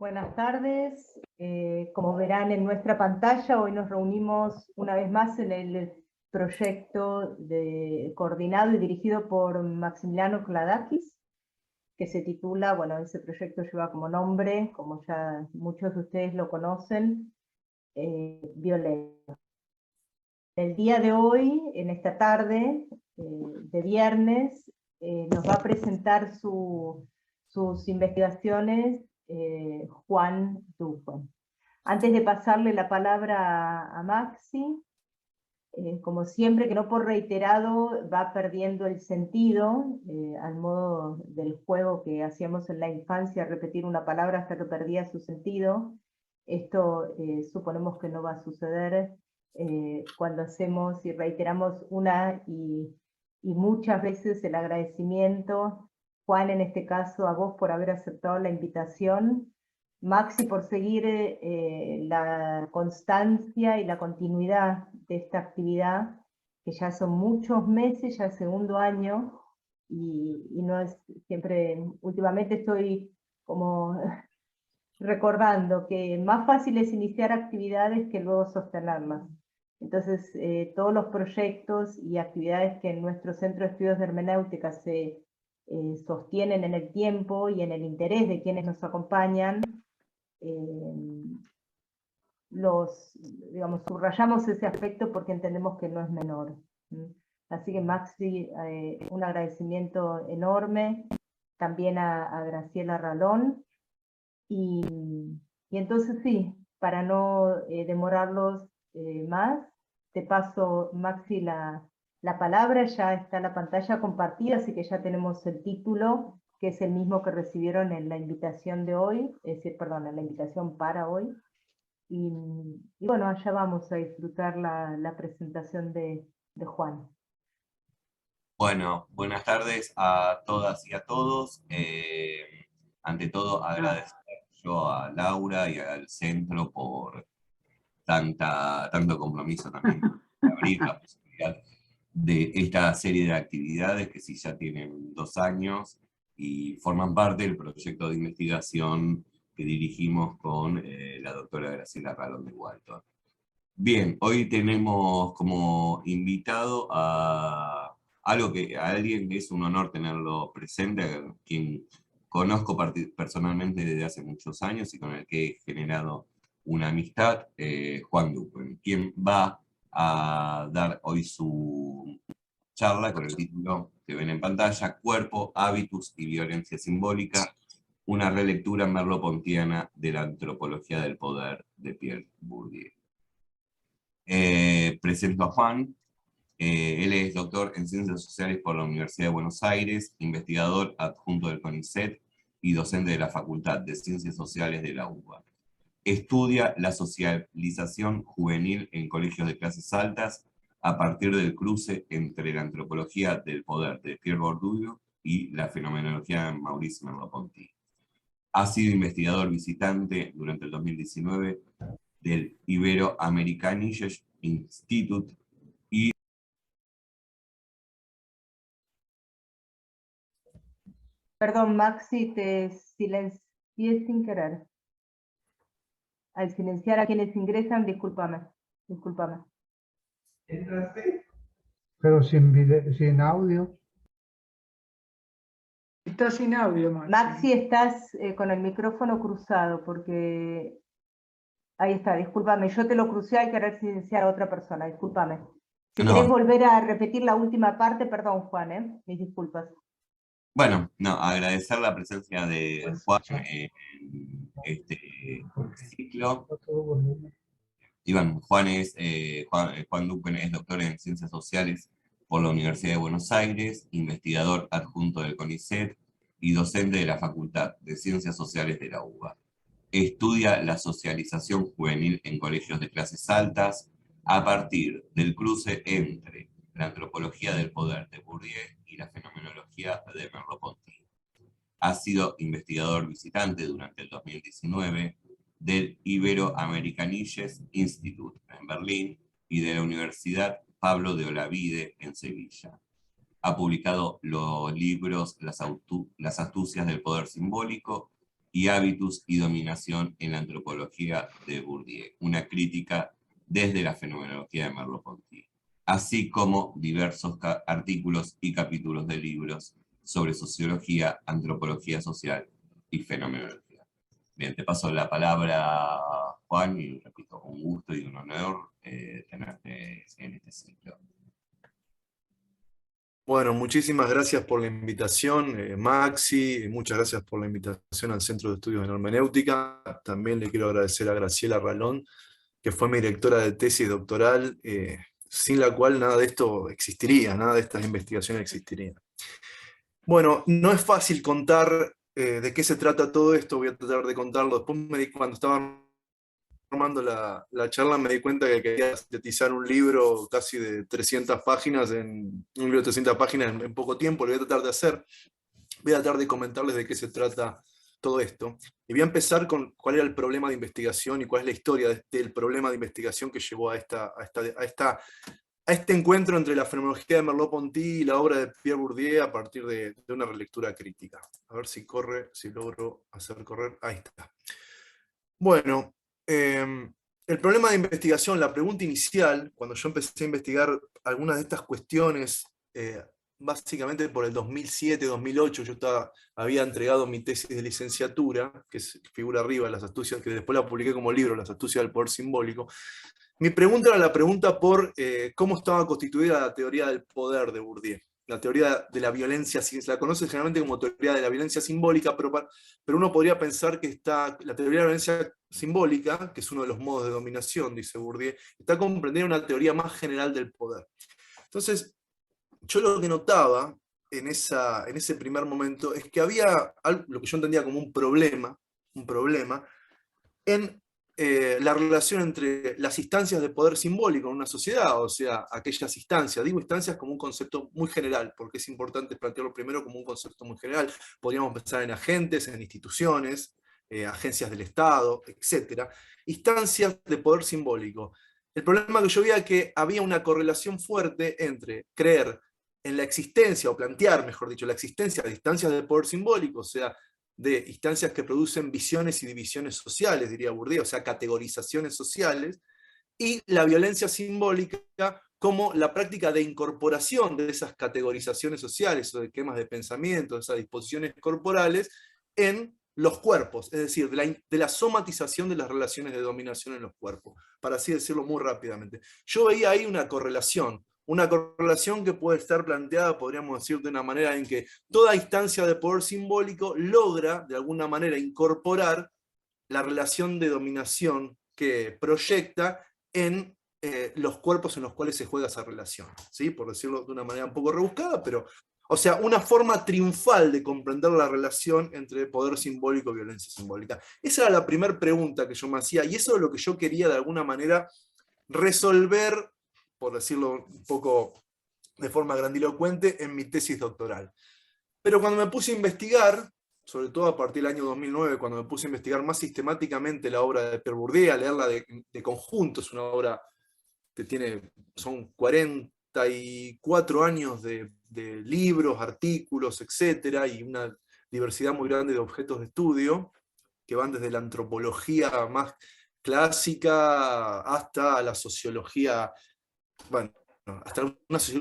Buenas tardes. Como verán en nuestra pantalla, hoy nos reunimos una vez más en el proyecto coordinado y dirigido por Maximiliano Kladakis, que se titula, bueno, ese proyecto lleva como nombre, como ya muchos de ustedes lo conocen, Violencia. El día de hoy, en esta tarde de viernes, nos va a presentar sus investigaciones Juan Duque. Antes de pasarle la palabra a Maxi, como siempre, que no por reiterado va perdiendo el sentido, al modo del juego que hacíamos en la infancia, repetir una palabra hasta que perdía su sentido. Esto suponemos que no va a suceder cuando hacemos y reiteramos una y muchas veces el agradecimiento. Juan, en este caso, a vos por haber aceptado la invitación. Maxi, por seguir la constancia y la continuidad de esta actividad, que ya son muchos meses, ya el segundo año, y no es siempre, últimamente estoy como recordando que más fácil es iniciar actividades que luego sostenerlas. Entonces, todos los proyectos y actividades que en nuestro Centro de Estudios de Hermenéutica se sostienen en el tiempo y en el interés de quienes nos acompañan, digamos, subrayamos ese aspecto porque entendemos que no es menor. Así que Maxi, un agradecimiento enorme, también a Graciela Ralón, y entonces sí, para no demorarlos más, te paso, Maxi, la palabra. Ya está la pantalla compartida, así que ya tenemos el título, que es el mismo que recibieron en la invitación de hoy, es decir, perdón, en la invitación para hoy. Y bueno, allá vamos a disfrutar la presentación de Juan. Bueno, buenas tardes a todas y a todos. Ante todo, agradecer yo a Laura y al centro por tanto compromiso también de abrir la posibilidad de esta serie de actividades que sí ya tienen 2 años y forman parte del proyecto de investigación que dirigimos con la doctora Graciela Ralón de Walton. Bien, hoy tenemos como invitado a alguien que es un honor tenerlo presente, a quien conozco personalmente desde hace muchos años y con el que he generado una amistad, Juan Duque, quien va a dar hoy su charla con el título que ven en pantalla: Cuerpo, Hábitus y Violencia Simbólica, una relectura merleau-pontiana de la antropología del poder de Pierre Bourdieu. Presento a Juan. Él es doctor en Ciencias Sociales por la Universidad de Buenos Aires, investigador adjunto del CONICET y docente de la Facultad de Ciencias Sociales de la UBA. Estudia la socialización juvenil en colegios de clases altas a partir del cruce entre la antropología del poder de Pierre Bourdieu y la fenomenología de Maurice Merleau-Ponty. Ha sido investigador visitante durante el 2019 del Ibero-Amerikanisches Institut y Perdón, Maxi, te silencié sin querer. Al silenciar a quienes ingresan, discúlpame. ¿Entraste? Pero sin audio. Está sin audio, Maxi. Maxi, estás con el micrófono cruzado, porque... Ahí está, discúlpame, yo te lo crucé al querer silenciar a otra persona, discúlpame. Si querés volver a repetir la última parte, perdón, Juan, mis disculpas. Bueno, agradecer la presencia de Juan en este ciclo. Y bueno, Juan Duque es doctor en Ciencias Sociales por la Universidad de Buenos Aires, investigador adjunto del CONICET y docente de la Facultad de Ciencias Sociales de la UBA. Estudia la socialización juvenil en colegios de clases altas a partir del cruce entre la antropología del poder de Bourdieu y la fenomenología de Merleau-Ponty. Ha sido investigador visitante durante el 2019 del Ibero-Amerikanisches Institut en Berlín y de la Universidad Pablo de Olavide en Sevilla. Ha publicado los libros Las astucias del poder simbólico y hábitus y dominación en la antropología de Bourdieu, una crítica desde la fenomenología de Merleau-Ponty, así como diversos artículos y capítulos de libros sobre sociología, antropología social y fenomenología. Bien, te paso la palabra, Juan, y repito, un gusto y un honor tenerte en este ciclo. Bueno, muchísimas gracias por la invitación, Maxi, muchas gracias por la invitación al Centro de Estudios en Hermenéutica. También le quiero agradecer a Graciela Ralón, que fue mi directora de tesis doctoral, sin la cual nada de esto existiría, nada de estas investigaciones existiría. Bueno, no es fácil contar de qué se trata todo esto, voy a tratar de contarlo. Después cuando estaba armando la charla me di cuenta que quería sintetizar un libro casi de 300 páginas, un libro de 300 páginas en poco tiempo, lo voy a tratar de hacer. Voy a tratar de comentarles de qué se trata todo esto. Y voy a empezar con cuál era el problema de investigación y cuál es la historia del problema de investigación que llevó a este encuentro entre la fenomenología de Merleau-Ponty y la obra de Pierre Bourdieu a partir de una relectura crítica. A ver si corre, si logro hacer correr. Ahí está. Bueno, el problema de investigación, la pregunta inicial, cuando yo empecé a investigar algunas de estas cuestiones, básicamente por el 2007-2008, yo había entregado mi tesis de licenciatura, que figura arriba, las astucias, que después la publiqué como libro, Las astucias del poder simbólico. Mi pregunta era la pregunta por cómo estaba constituida la teoría del poder de Bourdieu. La teoría de la violencia, se la conoce generalmente como teoría de la violencia simbólica, pero uno podría pensar que la teoría de la violencia simbólica, que es uno de los modos de dominación, dice Bourdieu, está comprendida en una teoría más general del poder. Entonces, yo lo que notaba en ese primer momento es que había lo que yo entendía como un problema en la relación entre las instancias de poder simbólico en una sociedad, o sea, aquellas instancias. Digo instancias como un concepto muy general, porque es importante plantearlo primero como un concepto muy general. Podríamos pensar en agentes, en instituciones, agencias del Estado, etc. Instancias de poder simbólico. El problema que yo veía es que había una correlación fuerte entre creer en la existencia, o plantear, mejor dicho, la existencia de instancias de poder simbólico, o sea, de instancias que producen visiones y divisiones sociales, diría Bourdieu, o sea, categorizaciones sociales, y la violencia simbólica como la práctica de incorporación de esas categorizaciones sociales o de esquemas de pensamiento, de esas disposiciones corporales, en los cuerpos, es decir, de la somatización de las relaciones de dominación en los cuerpos, para así decirlo muy rápidamente. Yo veía ahí una correlación que puede estar planteada, podríamos decir, de una manera en que toda instancia de poder simbólico logra, de alguna manera, incorporar la relación de dominación que proyecta en los cuerpos en los cuales se juega esa relación, ¿sí? Por decirlo de una manera un poco rebuscada, pero, o sea, una forma triunfal de comprender la relación entre poder simbólico y violencia simbólica. Esa era la primera pregunta que yo me hacía, y eso es lo que yo quería de alguna manera resolver, por decirlo un poco de forma grandilocuente, en mi tesis doctoral. Pero cuando me puse a investigar, sobre todo a partir del año 2009, cuando me puse a investigar más sistemáticamente la obra de Pierre Bourdieu, a leerla de conjunto, es una obra que son 44 años de libros, artículos, etcétera, y una diversidad muy grande de objetos de estudio, que van desde la antropología más clásica hasta la sociología, bueno, hasta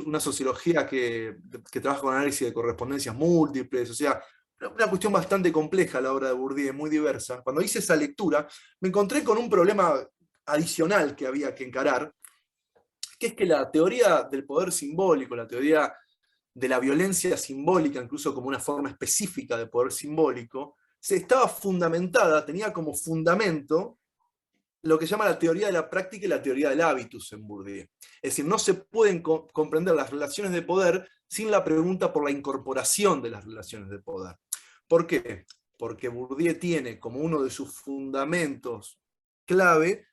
una sociología que trabaja con análisis de correspondencias múltiples, o sea, una cuestión bastante compleja la obra de Bourdieu, muy diversa. Cuando hice esa lectura, me encontré con un problema adicional que había que encarar, que es que la teoría del poder simbólico, la teoría de la violencia simbólica, incluso como una forma específica de poder simbólico, estaba fundamentada, tenía como fundamento lo que llama la teoría de la práctica y la teoría del hábitus en Bourdieu. Es decir, no se pueden comprender las relaciones de poder sin la pregunta por la incorporación de las relaciones de poder. ¿Por qué? Porque Bourdieu tiene como uno de sus fundamentos clave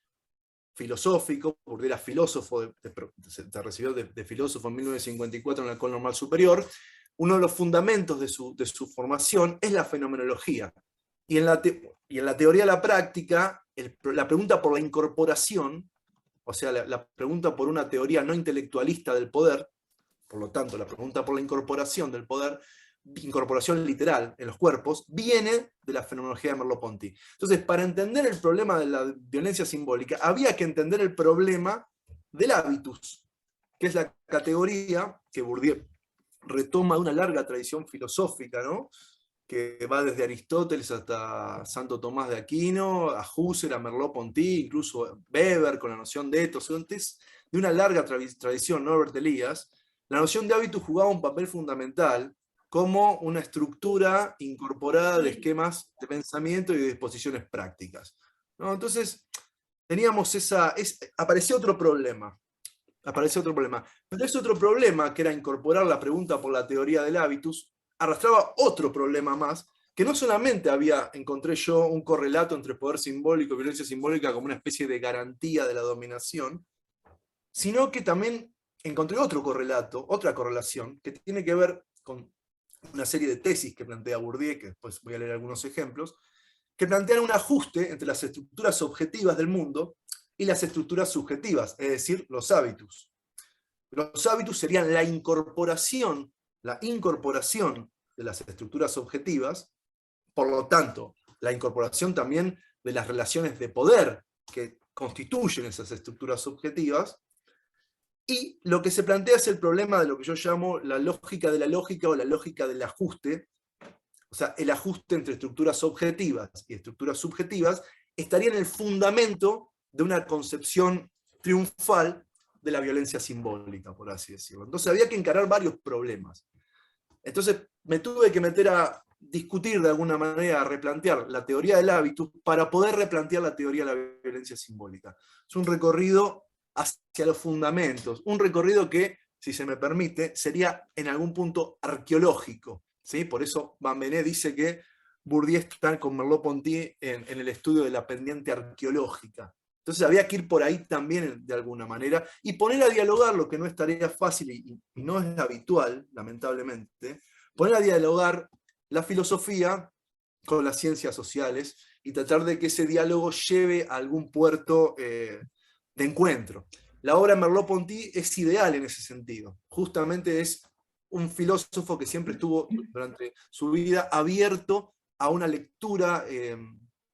filosófico. Bourdieu era filósofo, se recibió de filósofo en 1954 en la École Normale Supérieure. Uno de los fundamentos de su formación es la fenomenología. Y en la teoría de la práctica, la pregunta por la incorporación, o sea, la pregunta por una teoría no intelectualista del poder, por lo tanto, la pregunta por la incorporación del poder, incorporación literal en los cuerpos, viene de la fenomenología de Merleau-Ponty. Entonces, para entender el problema de la violencia simbólica, había que entender el problema del hábitus, que es la categoría que Bourdieu retoma de una larga tradición filosófica, ¿no? Que va desde Aristóteles hasta Santo Tomás de Aquino, a Husserl, a Merleau-Ponty, incluso Weber con la noción de ethos, antes de una larga tradición, Norbert Elias. La noción de hábitus jugaba un papel fundamental como una estructura incorporada de esquemas de pensamiento y de disposiciones prácticas, ¿no? Entonces, teníamos apareció otro problema. Pero ese otro problema, que era incorporar la pregunta por la teoría del hábitus, arrastraba otro problema más, que no solamente encontré yo un correlato entre poder simbólico y violencia simbólica como una especie de garantía de la dominación, sino que también encontré otro correlato, otra correlación, que tiene que ver con una serie de tesis que plantea Bourdieu, que después voy a leer algunos ejemplos, que plantean un ajuste entre las estructuras objetivas del mundo y las estructuras subjetivas, es decir, los hábitus. Los hábitus serían la incorporación de las estructuras objetivas, por lo tanto, la incorporación también de las relaciones de poder que constituyen esas estructuras objetivas, y lo que se plantea es el problema de lo que yo llamo la lógica de la lógica o la lógica del ajuste, o sea, el ajuste entre estructuras objetivas y estructuras subjetivas estaría en el fundamento de una concepción triunfal de la violencia simbólica, por así decirlo. Entonces había que encarar varios problemas. Entonces me tuve que meter a discutir de alguna manera, a replantear la teoría del hábitus para poder replantear la teoría de la violencia simbólica. Es un recorrido hacia los fundamentos, un recorrido que, si se me permite, sería en algún punto arqueológico, ¿sí? Por eso Van Benet dice que Bourdieu está con Merleau-Ponty en el estudio de la pendiente arqueológica. Entonces había que ir por ahí también de alguna manera y poner a dialogar, lo que no es tarea fácil y no es habitual, lamentablemente, poner a dialogar la filosofía con las ciencias sociales y tratar de que ese diálogo lleve a algún puerto de encuentro. La obra de Merleau-Ponty es ideal en ese sentido. Justamente es un filósofo que siempre estuvo durante su vida abierto a una lectura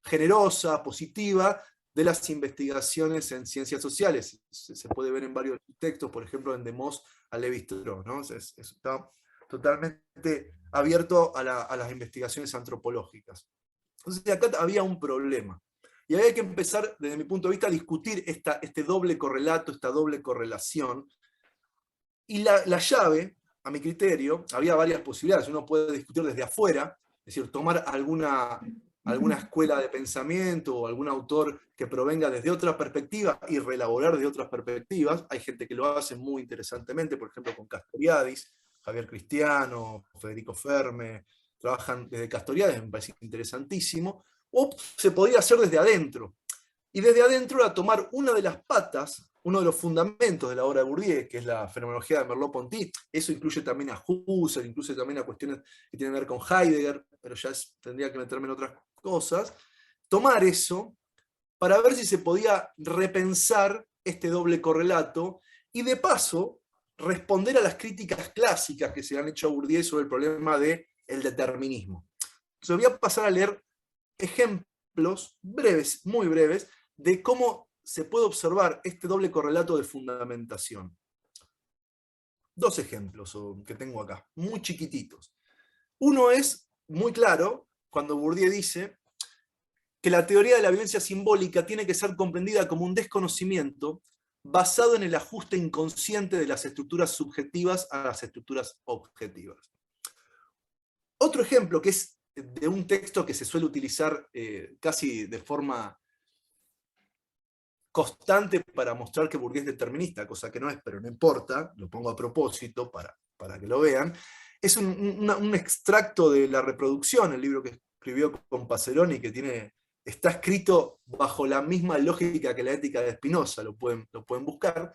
generosa, positiva, de las investigaciones en ciencias sociales. Se puede ver en varios textos, por ejemplo en De Moss a Lévi-Strauss, ¿no? Está totalmente abierto a las investigaciones antropológicas. Entonces acá había un problema. Y había que empezar, desde mi punto de vista, a discutir este doble correlato, esta doble correlación. Y la llave, a mi criterio, había varias posibilidades. Uno puede discutir desde afuera, es decir, tomar alguna escuela de pensamiento o algún autor que provenga desde otra perspectiva y reelaborar de otras perspectivas. Hay gente que lo hace muy interesantemente, por ejemplo con Castoriadis, Javier Cristiano, Federico Ferme, trabajan desde Castoriadis, me parece interesantísimo. O se podría hacer desde adentro. Y desde adentro era tomar una de las patas, uno de los fundamentos de la obra de Bourdieu, que es la fenomenología de Merleau-Ponty. Eso incluye también a Husserl, incluye también a cuestiones que tienen que ver con Heidegger, pero ya tendría que meterme en otras cosas. Tomar eso para ver si se podía repensar este doble correlato y de paso responder a las críticas clásicas que se han hecho a Bourdieu sobre el problema del determinismo. Entonces voy a pasar a leer ejemplos breves, muy breves, de cómo se puede observar este doble correlato de fundamentación. Dos ejemplos que tengo acá, muy chiquititos. Uno es muy claro, cuando Bourdieu dice que la teoría de la violencia simbólica tiene que ser comprendida como un desconocimiento basado en el ajuste inconsciente de las estructuras subjetivas a las estructuras objetivas. Otro ejemplo, que es de un texto que se suele utilizar casi de forma constante para mostrar que Bourdieu es determinista, cosa que no es, pero no importa, lo pongo a propósito para que lo vean, es un extracto de La Reproducción, el libro que escribió con Passeroni, que está escrito bajo la misma lógica que la ética de Spinoza, lo pueden buscar.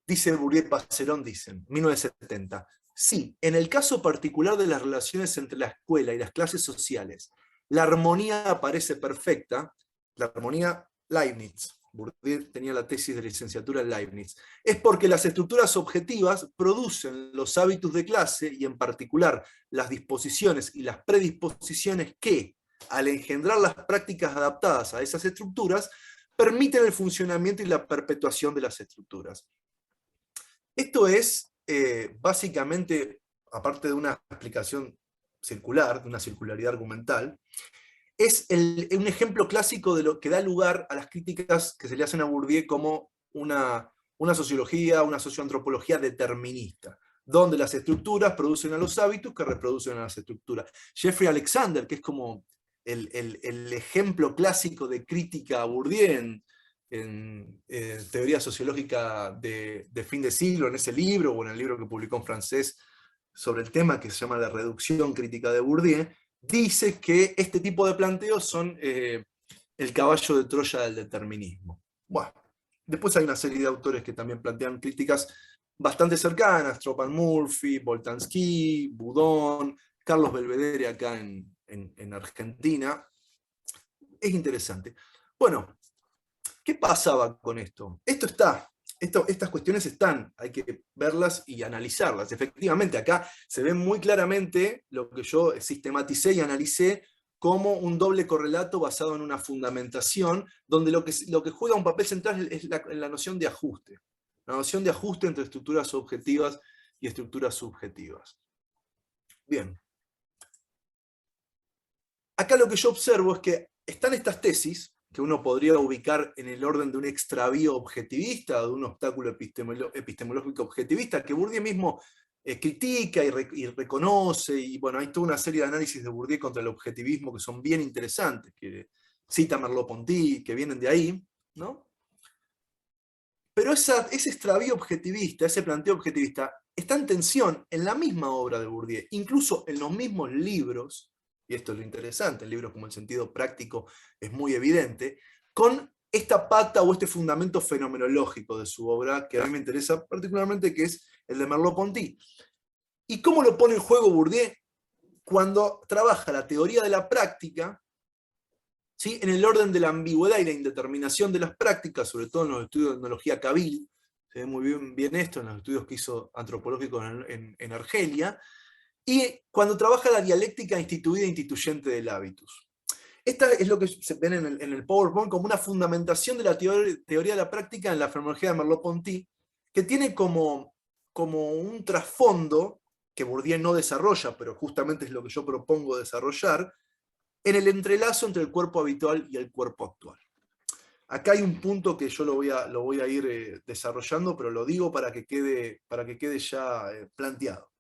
Dice Bourdieu y Passerón, dicen, 1970, sí, en el caso particular de las relaciones entre la escuela y las clases sociales, la armonía parece perfecta, la armonía Leibniz, Bourdieu tenía la tesis de licenciatura en Leibniz, es porque las estructuras objetivas producen los hábitos de clase y en particular las disposiciones y las predisposiciones que, al engendrar las prácticas adaptadas a esas estructuras, permiten el funcionamiento y la perpetuación de las estructuras. Esto es básicamente, aparte de una explicación circular, de una circularidad argumental, es un ejemplo clásico de lo que da lugar a las críticas que se le hacen a Bourdieu como una sociología, una socioantropología determinista, donde las estructuras producen a los hábitos que reproducen a las estructuras. Jeffrey Alexander, que es como el ejemplo clásico de crítica a Bourdieu en teoría sociológica de fin de siglo, en ese libro, o en el libro que publicó en francés sobre el tema, que se llama La reducción crítica de Bourdieu, dice que este tipo de planteos son el caballo de Troya del determinismo. Bueno, después hay una serie de autores que también plantean críticas bastante cercanas, Tropan Murphy, Boltanski, Boudon, Carlos Belvedere acá en Argentina. Es interesante. Bueno, ¿qué pasaba con esto? Estas cuestiones están, hay que verlas y analizarlas. Efectivamente, acá se ve muy claramente lo que yo sistematicé y analicé como un doble correlato basado en una fundamentación, donde lo que juega un papel central es la noción de ajuste. La noción de ajuste entre estructuras objetivas y estructuras subjetivas. Bien. Acá lo que yo observo es que están estas tesis, que uno podría ubicar en el orden de un extravío objetivista, o de un obstáculo epistemológico objetivista, que Bourdieu mismo critica y reconoce, y bueno, hay toda una serie de análisis de Bourdieu contra el objetivismo que son bien interesantes, que cita Merleau-Ponty, que vienen de ahí, ¿no? Pero ese extravío objetivista, ese planteo objetivista, está en tensión en la misma obra de Bourdieu, incluso en los mismos libros, y esto es lo interesante, en libros como El sentido práctico es muy evidente, con esta pata o este fundamento fenomenológico de su obra, que a mí me interesa particularmente, que es el de Merleau-Ponty. ¿Y cómo lo pone en juego Bourdieu? Cuando trabaja la teoría de la práctica, ¿sí?, en el orden de la ambigüedad y la indeterminación de las prácticas, sobre todo en los estudios de etnología Kabil, se ve muy bien esto en los estudios que hizo antropológicos en Argelia, y cuando trabaja la dialéctica instituida e instituyente del hábitus. Esta es lo que se ven en el PowerPoint como una fundamentación de la teoría de la práctica en la fenomenología de Merleau-Ponty, que tiene como un trasfondo que Bourdieu no desarrolla, pero justamente es lo que yo propongo desarrollar, en el entrelazo entre el cuerpo habitual y el cuerpo actual. Acá hay un punto que yo lo voy a ir desarrollando, pero lo digo para que quede ya planteado.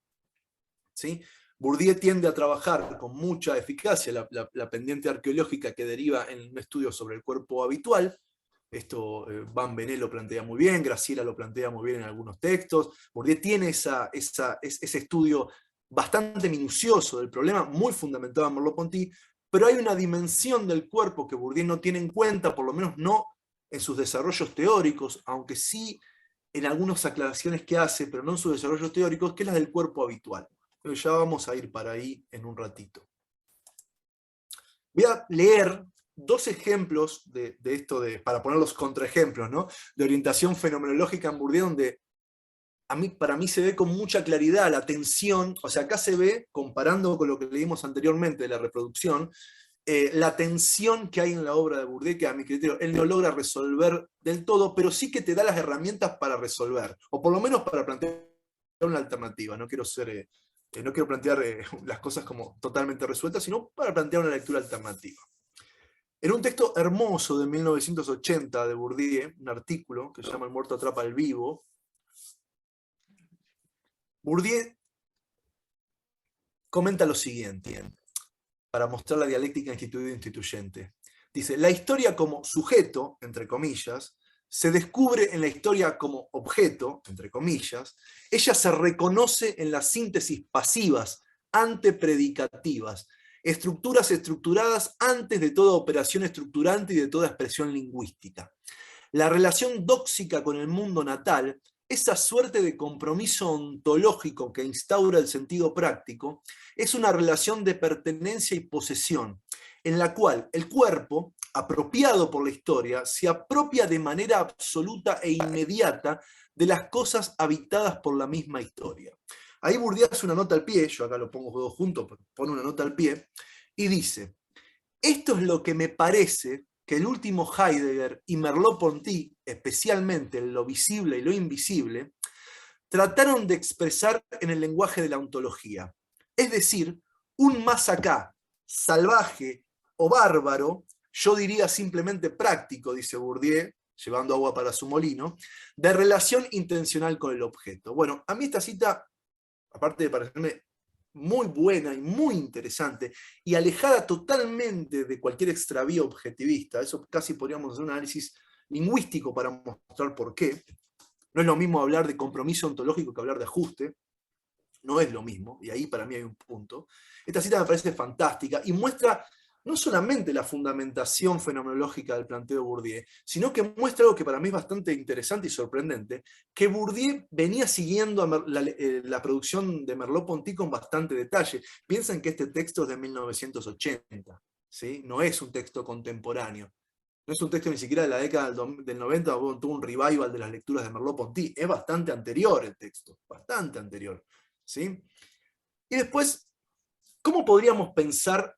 ¿Sí? Bourdieu tiende a trabajar con mucha eficacia la pendiente arqueológica que deriva en un estudio sobre el cuerpo habitual. Esto Van Benet lo plantea muy bien, Graciela lo plantea muy bien en algunos textos. Bourdieu tiene ese estudio bastante minucioso del problema, muy fundamentado en Merleau-Ponty, pero hay una dimensión del cuerpo que Bourdieu no tiene en cuenta, por lo menos no en sus desarrollos teóricos, aunque sí en algunas aclaraciones que hace, pero no en sus desarrollos teóricos, que es la del cuerpo habitual. Pero ya vamos a ir para ahí en un ratito. Voy a leer dos ejemplos de esto, para poner los contraejemplos, ¿no?, de orientación fenomenológica en Bourdieu, donde para mí se ve con mucha claridad la tensión, o sea, acá se ve, comparando con lo que leímos anteriormente de la reproducción, la tensión que hay en la obra de Bourdieu, que a mi criterio él no logra resolver del todo, pero sí que te da las herramientas para resolver, o por lo menos para plantear una alternativa. No quiero plantear las cosas como totalmente resueltas, sino para plantear una lectura alternativa. En un texto hermoso de 1980 de Bourdieu, un artículo que se llama El muerto atrapa al vivo, Bourdieu comenta lo siguiente, para mostrar la dialéctica instituida e instituyente. Dice, la historia como sujeto, entre comillas, se descubre en la historia como objeto, entre comillas, ella se reconoce en las síntesis pasivas, antepredicativas, estructuras estructuradas antes de toda operación estructurante y de toda expresión lingüística. La relación dóxica con el mundo natal, esa suerte de compromiso ontológico que instaura el sentido práctico, es una relación de pertenencia y posesión, en la cual el cuerpo, apropiado por la historia, se apropia de manera absoluta e inmediata de las cosas habitadas por la misma historia. Ahí Bourdieu hace una nota al pie, yo acá lo pongo todo junto, pero pone una nota al pie, y dice: esto es lo que me parece que el último Heidegger y Merleau-Ponty, especialmente en lo visible y lo invisible, trataron de expresar en el lenguaje de la ontología. Es decir, un más acá, salvaje o bárbaro, yo diría simplemente práctico, dice Bourdieu, llevando agua para su molino, de relación intencional con el objeto. Bueno, a mí esta cita, aparte de parecerme muy buena y muy interesante, y alejada totalmente de cualquier extravío objetivista, eso casi podríamos hacer un análisis lingüístico para mostrar por qué. No es lo mismo hablar de compromiso ontológico que hablar de ajuste, no es lo mismo, y ahí para mí hay un punto. Esta cita me parece fantástica y muestra no solamente la fundamentación fenomenológica del planteo de Bourdieu, sino que muestra algo que para mí es bastante interesante y sorprendente, que Bourdieu venía siguiendo la producción de Merleau-Ponty con bastante detalle. Piensen que este texto es de 1980, ¿sí? No es un texto contemporáneo. No es un texto ni siquiera de la década del 90, tuvo un revival de las lecturas de Merleau-Ponty. Es bastante anterior el texto, bastante anterior, ¿sí? Y después, ¿cómo podríamos pensar,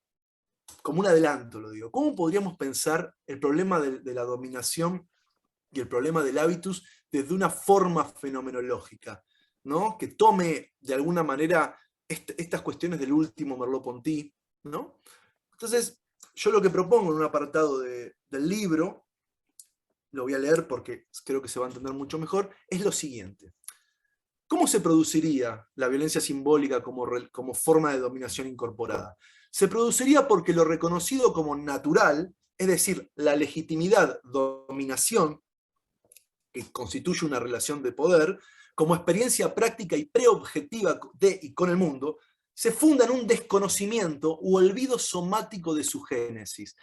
como un adelanto lo digo, cómo podríamos pensar el problema de la dominación y el problema del hábitus desde una forma fenomenológica, ¿no? Que tome de alguna manera estas cuestiones del último Merleau-Ponty, ¿no? Entonces, yo lo que propongo en un apartado del libro, lo voy a leer porque creo que se va a entender mucho mejor, es lo siguiente. ¿Cómo se produciría la violencia simbólica como forma de dominación incorporada? Se produciría porque lo reconocido como natural, es decir, la legitimidad, dominación, que constituye una relación de poder, como experiencia práctica y preobjetiva de y con el mundo, se funda en un desconocimiento u olvido somático de su génesis.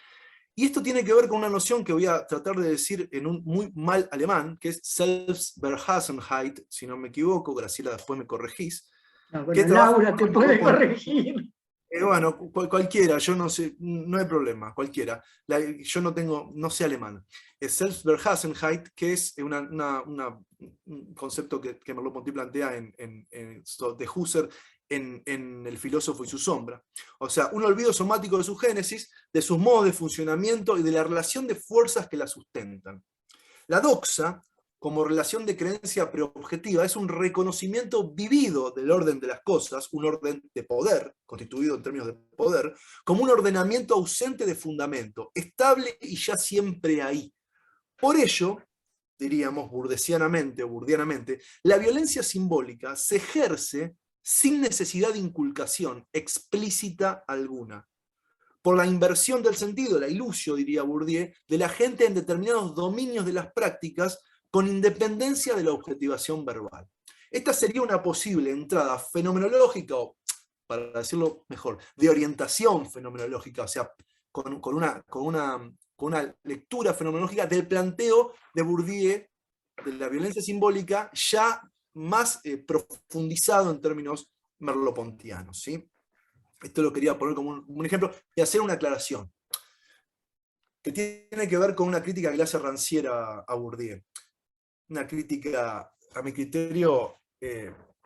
Y esto tiene que ver con una noción que voy a tratar de decir en un muy mal alemán, que es Selbstbeherrschenheit, si no me equivoco, Graciela, después me corregís. No, bueno, Laura te puede corregir. Bueno, cualquiera, yo no sé, no hay problema, cualquiera. Yo no sé alemán. Es Selbstbeherrschenheit, que es un concepto que Merleau-Ponty plantea de Husserl en El filósofo y su sombra. O sea, un olvido somático de su génesis, de sus modos de funcionamiento y de la relación de fuerzas que la sustentan. La doxa, como relación de creencia preobjetiva, es un reconocimiento vivido del orden de las cosas, un orden de poder, constituido en términos de poder, como un ordenamiento ausente de fundamento, estable y ya siempre ahí. Por ello, diríamos burdianamente, la violencia simbólica se ejerce sin necesidad de inculcación explícita alguna, por la inversión del sentido, la ilusio, diría Bourdieu, de la gente en determinados dominios de las prácticas, con independencia de la objetivación verbal. Esta sería una posible entrada fenomenológica, o, para decirlo mejor, de orientación fenomenológica, o sea, con una lectura fenomenológica del planteo de Bourdieu de la violencia simbólica, ya más profundizado en términos merleau-pontianos, ¿sí? Esto lo quería poner como un ejemplo y hacer una aclaración que tiene que ver con una crítica que le hace Rancière a Bourdieu. Una crítica, a mi criterio,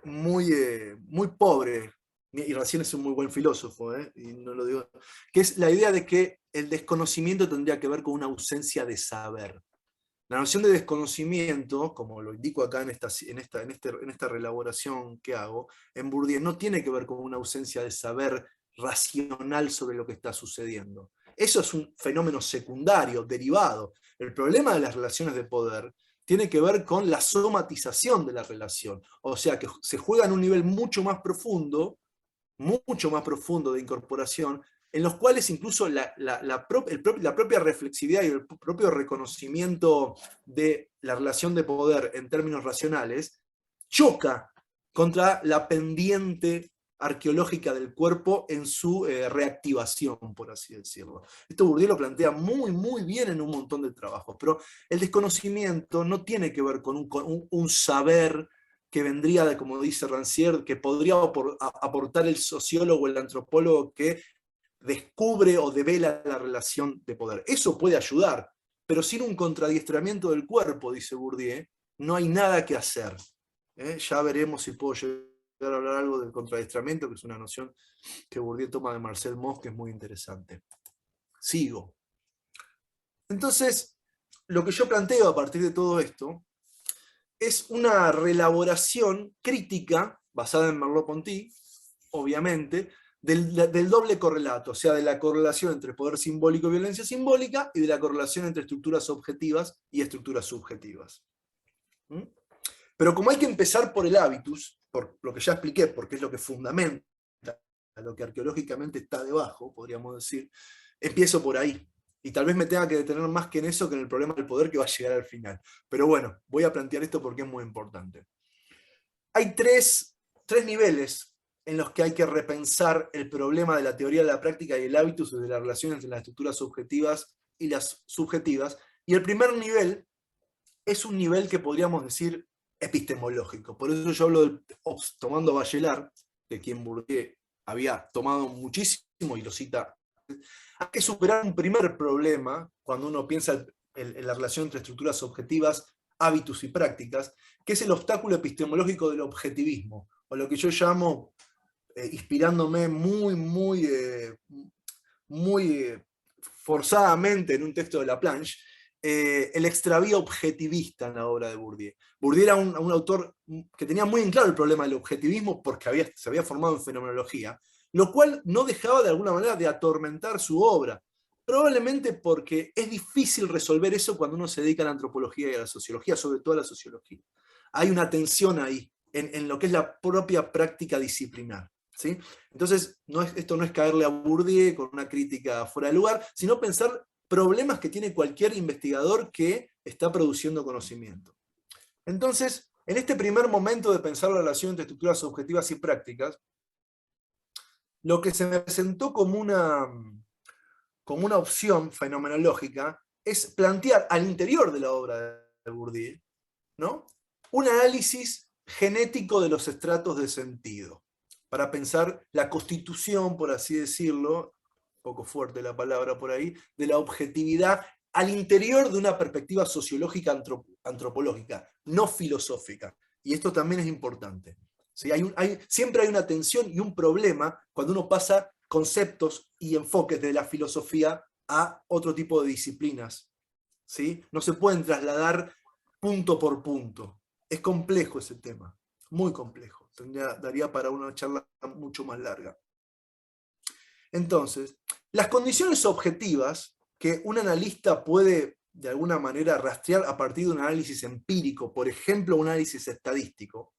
muy pobre, y Rancière es un muy buen filósofo, y no lo digo, que es la idea de que el desconocimiento tendría que ver con una ausencia de saber. La noción de desconocimiento, como lo indico acá en esta reelaboración que hago, en Bourdieu, no tiene que ver con una ausencia de saber racional sobre lo que está sucediendo. Eso es un fenómeno secundario, derivado. El problema de las relaciones de poder tiene que ver con la somatización de la relación. O sea, que se juega en un nivel mucho más profundo de incorporación, en los cuales incluso la propia reflexividad y el propio reconocimiento de la relación de poder en términos racionales choca contra la pendiente arqueológica del cuerpo en su reactivación, por así decirlo. Esto Bourdieu lo plantea muy bien en un montón de trabajos, pero el desconocimiento no tiene que ver con un saber que vendría, como dice Rancière, que podría aportar el sociólogo o el antropólogo que descubre o devela la relación de poder. Eso puede ayudar, pero sin un contradiestramiento del cuerpo, dice Bourdieu, no hay nada que hacer. Ya veremos si puedo llegar a hablar algo del contradiestramiento, que es una noción que Bourdieu toma de Marcel Mauss, que es muy interesante. Sigo. Entonces, lo que yo planteo a partir de todo esto es una reelaboración crítica, basada en Merleau-Ponty, obviamente, del doble correlato, o sea, de la correlación entre poder simbólico y violencia simbólica, y de la correlación entre estructuras objetivas y estructuras subjetivas. ¿Mm? Pero como hay que empezar por el hábitus, por lo que ya expliqué, porque es lo que fundamenta lo que arqueológicamente está debajo, podríamos decir, empiezo por ahí. Y tal vez me tenga que detener más que en eso que en el problema del poder que va a llegar al final. Pero bueno, voy a plantear esto porque es muy importante. Hay tres niveles en los que hay que repensar el problema de la teoría de la práctica y el hábitus de la relación entre las estructuras objetivas y las subjetivas. Y el primer nivel es un nivel que podríamos decir epistemológico. Por eso yo hablo tomando Bachelard, de quien Bourdieu había tomado muchísimo y lo cita. Hay que superar un primer problema cuando uno piensa en la relación entre estructuras objetivas, hábitus y prácticas, que es el obstáculo epistemológico del objetivismo, o lo que yo llamo, inspirándome muy forzadamente en un texto de Laplanche, el extravío objetivista en la obra de Bourdieu. Bourdieu era un autor que tenía muy en claro el problema del objetivismo porque se había formado en fenomenología, lo cual no dejaba de alguna manera de atormentar su obra, probablemente porque es difícil resolver eso cuando uno se dedica a la antropología y a la sociología, sobre todo a la sociología. Hay una tensión ahí, en lo que es la propia práctica disciplinar. ¿Sí? Entonces, esto no es caerle a Bourdieu con una crítica fuera de lugar, sino pensar problemas que tiene cualquier investigador que está produciendo conocimiento. Entonces, en este primer momento de pensar la relación entre estructuras objetivas y prácticas, lo que se me presentó como una opción fenomenológica es plantear al interior de la obra de Bourdieu, ¿no?, un análisis genético de los estratos de sentido, para pensar la constitución, por así decirlo, un poco fuerte la palabra por ahí, de la objetividad al interior de una perspectiva sociológica antropológica, no filosófica. Y esto también es importante. ¿Sí? Siempre hay una tensión y un problema cuando uno pasa conceptos y enfoques de la filosofía a otro tipo de disciplinas. ¿Sí? No se pueden trasladar punto por punto. Es complejo ese tema, muy complejo. Daría para una charla mucho más larga. Entonces, las condiciones objetivas que un analista puede de alguna manera rastrear a partir de un análisis empírico, por ejemplo, un análisis estadístico,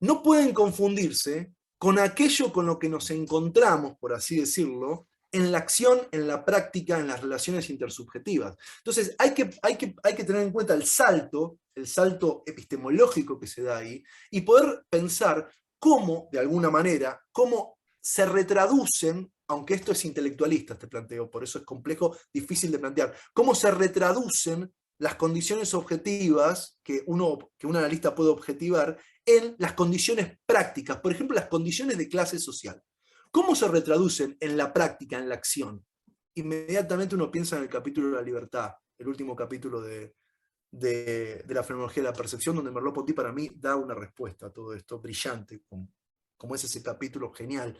no pueden confundirse con aquello con lo que nos encontramos, por así decirlo, en la acción, en la práctica, en las relaciones intersubjetivas. Entonces, hay que tener en cuenta el salto epistemológico que se da ahí, y poder pensar cómo, de alguna manera, cómo se retraducen, aunque esto es intelectualista, te planteo, por eso es complejo, difícil de plantear, cómo se retraducen las condiciones objetivas que un analista puede objetivar en las condiciones prácticas, por ejemplo, las condiciones de clase social. ¿Cómo se retraducen en la práctica, en la acción? Inmediatamente uno piensa en el capítulo de la libertad, el último capítulo de la fenomenología de la percepción, donde Merleau-Ponty para mí da una respuesta a todo esto, brillante, como es ese capítulo genial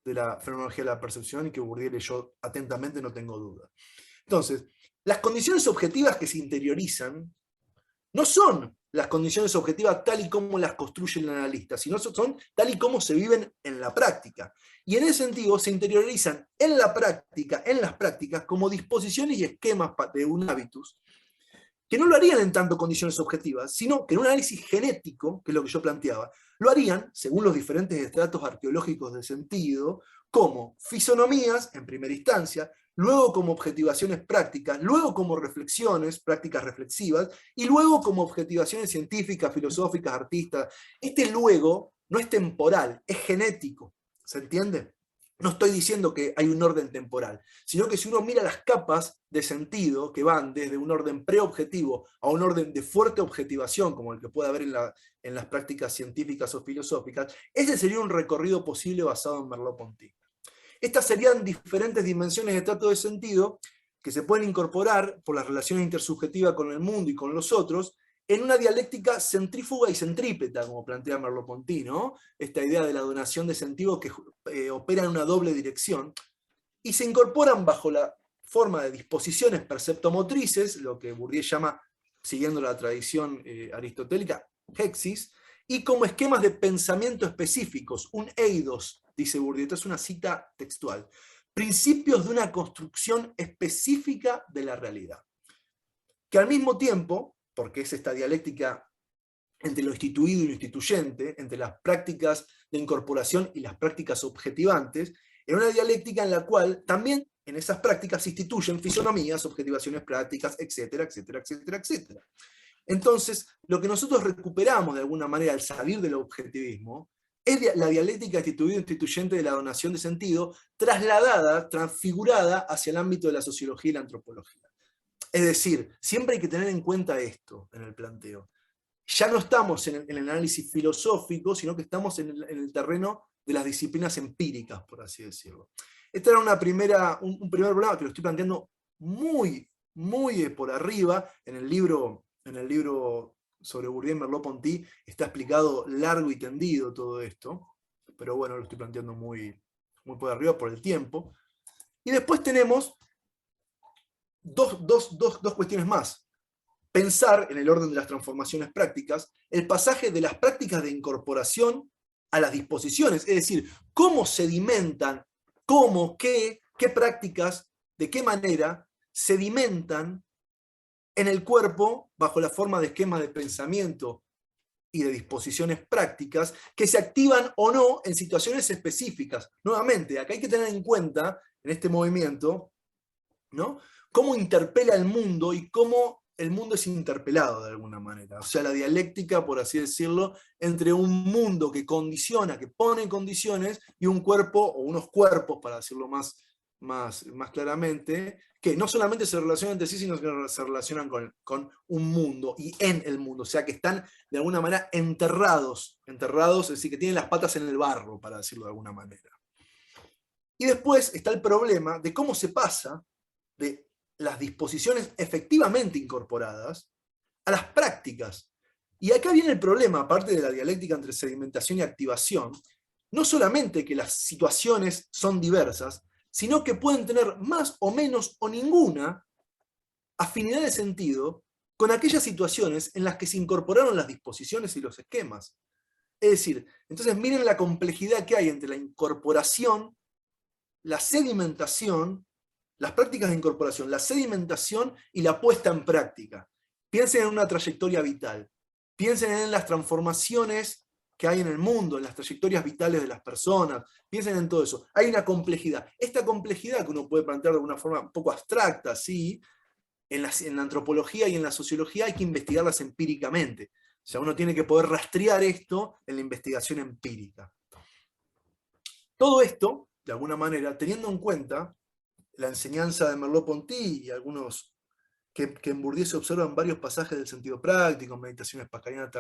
de la fenomenología de la percepción, y que Bourdieu leyó atentamente, no tengo duda. Entonces, las condiciones objetivas que se interiorizan no son las condiciones objetivas tal y como las construye el analista, sino son tal y como se viven en la práctica. Y en ese sentido se interiorizan en la práctica, en las prácticas, como disposiciones y esquemas de un hábitus, que no lo harían en tanto condiciones objetivas, sino que en un análisis genético, que es lo que yo planteaba, lo harían, según los diferentes estratos arqueológicos de sentido, como fisonomías, en primera instancia, luego como objetivaciones prácticas, luego como reflexiones, prácticas reflexivas, y luego como objetivaciones científicas, filosóficas, artistas. Este luego no es temporal, es genético, ¿se entiende? No estoy diciendo que hay un orden temporal, sino que si uno mira las capas de sentido que van desde un orden preobjetivo a un orden de fuerte objetivación, como el que puede haber en las prácticas científicas o filosóficas, ese sería un recorrido posible basado en Merleau-Ponty. Estas serían diferentes dimensiones de trato de sentido que se pueden incorporar por las relaciones intersubjetivas con el mundo y con los otros, en una dialéctica centrífuga y centrípeta, como plantea Merleau-Ponty, ¿no? Esta idea de la donación de sentido que opera en una doble dirección, y se incorporan bajo la forma de disposiciones perceptomotrices, lo que Bourdieu llama, siguiendo la tradición aristotélica, hexis, y como esquemas de pensamiento específicos, un eidos, dice Bourdieu, esta es una cita textual, principios de una construcción específica de la realidad, que al mismo tiempo, porque es esta dialéctica entre lo instituido y lo instituyente, entre las prácticas de incorporación y las prácticas objetivantes, en una dialéctica en la cual también en esas prácticas se instituyen fisonomías, objetivaciones prácticas, etcétera, etcétera, etcétera, etcétera. Entonces, lo que nosotros recuperamos de alguna manera al salir del objetivismo es la dialéctica instituido-instituyente de la donación de sentido, trasladada, transfigurada hacia el ámbito de la sociología y la antropología. Es decir, siempre hay que tener en cuenta esto en el planteo. Ya no estamos en el análisis filosófico, sino que estamos en el terreno de las disciplinas empíricas, por así decirlo. Este era un primer problema que lo estoy planteando muy por arriba en el libro sobre Bourdieu y Merleau-Ponty. Está explicado largo y tendido todo esto, pero bueno, lo estoy planteando muy por arriba por el tiempo. Y después tenemos dos cuestiones más. Pensar, en el orden de las transformaciones prácticas, el pasaje de las prácticas de incorporación a las disposiciones, es decir, cómo sedimentan, qué prácticas, de qué manera sedimentan en el cuerpo bajo la forma de esquemas de pensamiento y de disposiciones prácticas que se activan o no en situaciones específicas. Nuevamente, acá hay que tener en cuenta, en este movimiento, ¿no?, cómo interpela el mundo y cómo el mundo es interpelado de alguna manera. O sea, la dialéctica, por así decirlo, entre un mundo que condiciona, que pone condiciones, y un cuerpo, o unos cuerpos, para decirlo más claramente, que no solamente se relacionan entre sí, sino que se relacionan con un mundo y en el mundo. O sea, que están de alguna manera enterrados, es decir, que tienen las patas en el barro, para decirlo de alguna manera. Y después está el problema de cómo se pasa de las disposiciones efectivamente incorporadas a las prácticas. Y acá viene el problema, aparte de la dialéctica entre sedimentación y activación, no solamente que las situaciones son diversas, sino que pueden tener más o menos o ninguna afinidad de sentido con aquellas situaciones en las que se incorporaron las disposiciones y los esquemas. Es decir, entonces miren la complejidad que hay entre la incorporación, la sedimentación, las prácticas de incorporación, la sedimentación y la puesta en práctica. Piensen en una trayectoria vital. Piensen en las transformaciones que hay en el mundo, en las trayectorias vitales de las personas. Piensen en todo eso. Hay una complejidad. Esta complejidad que uno puede plantear de una forma un poco abstracta, sí, en la antropología y en la sociología hay que investigarlas empíricamente. O sea, uno tiene que poder rastrear esto en la investigación empírica. Todo esto, de alguna manera, teniendo en cuenta la enseñanza de Merleau-Ponty y algunos que en Bourdieu se observan varios pasajes del sentido práctico, Meditaciones Pascalianas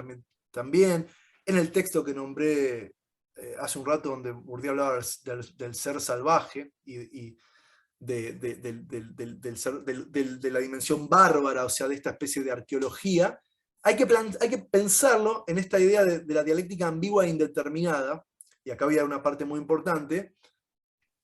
también, en el texto que nombré hace un rato, donde Bourdieu hablaba del ser salvaje y de la dimensión bárbara, o sea, de esta especie de arqueología, hay que pensarlo en esta idea de la dialéctica ambigua e indeterminada, y acá había una parte muy importante,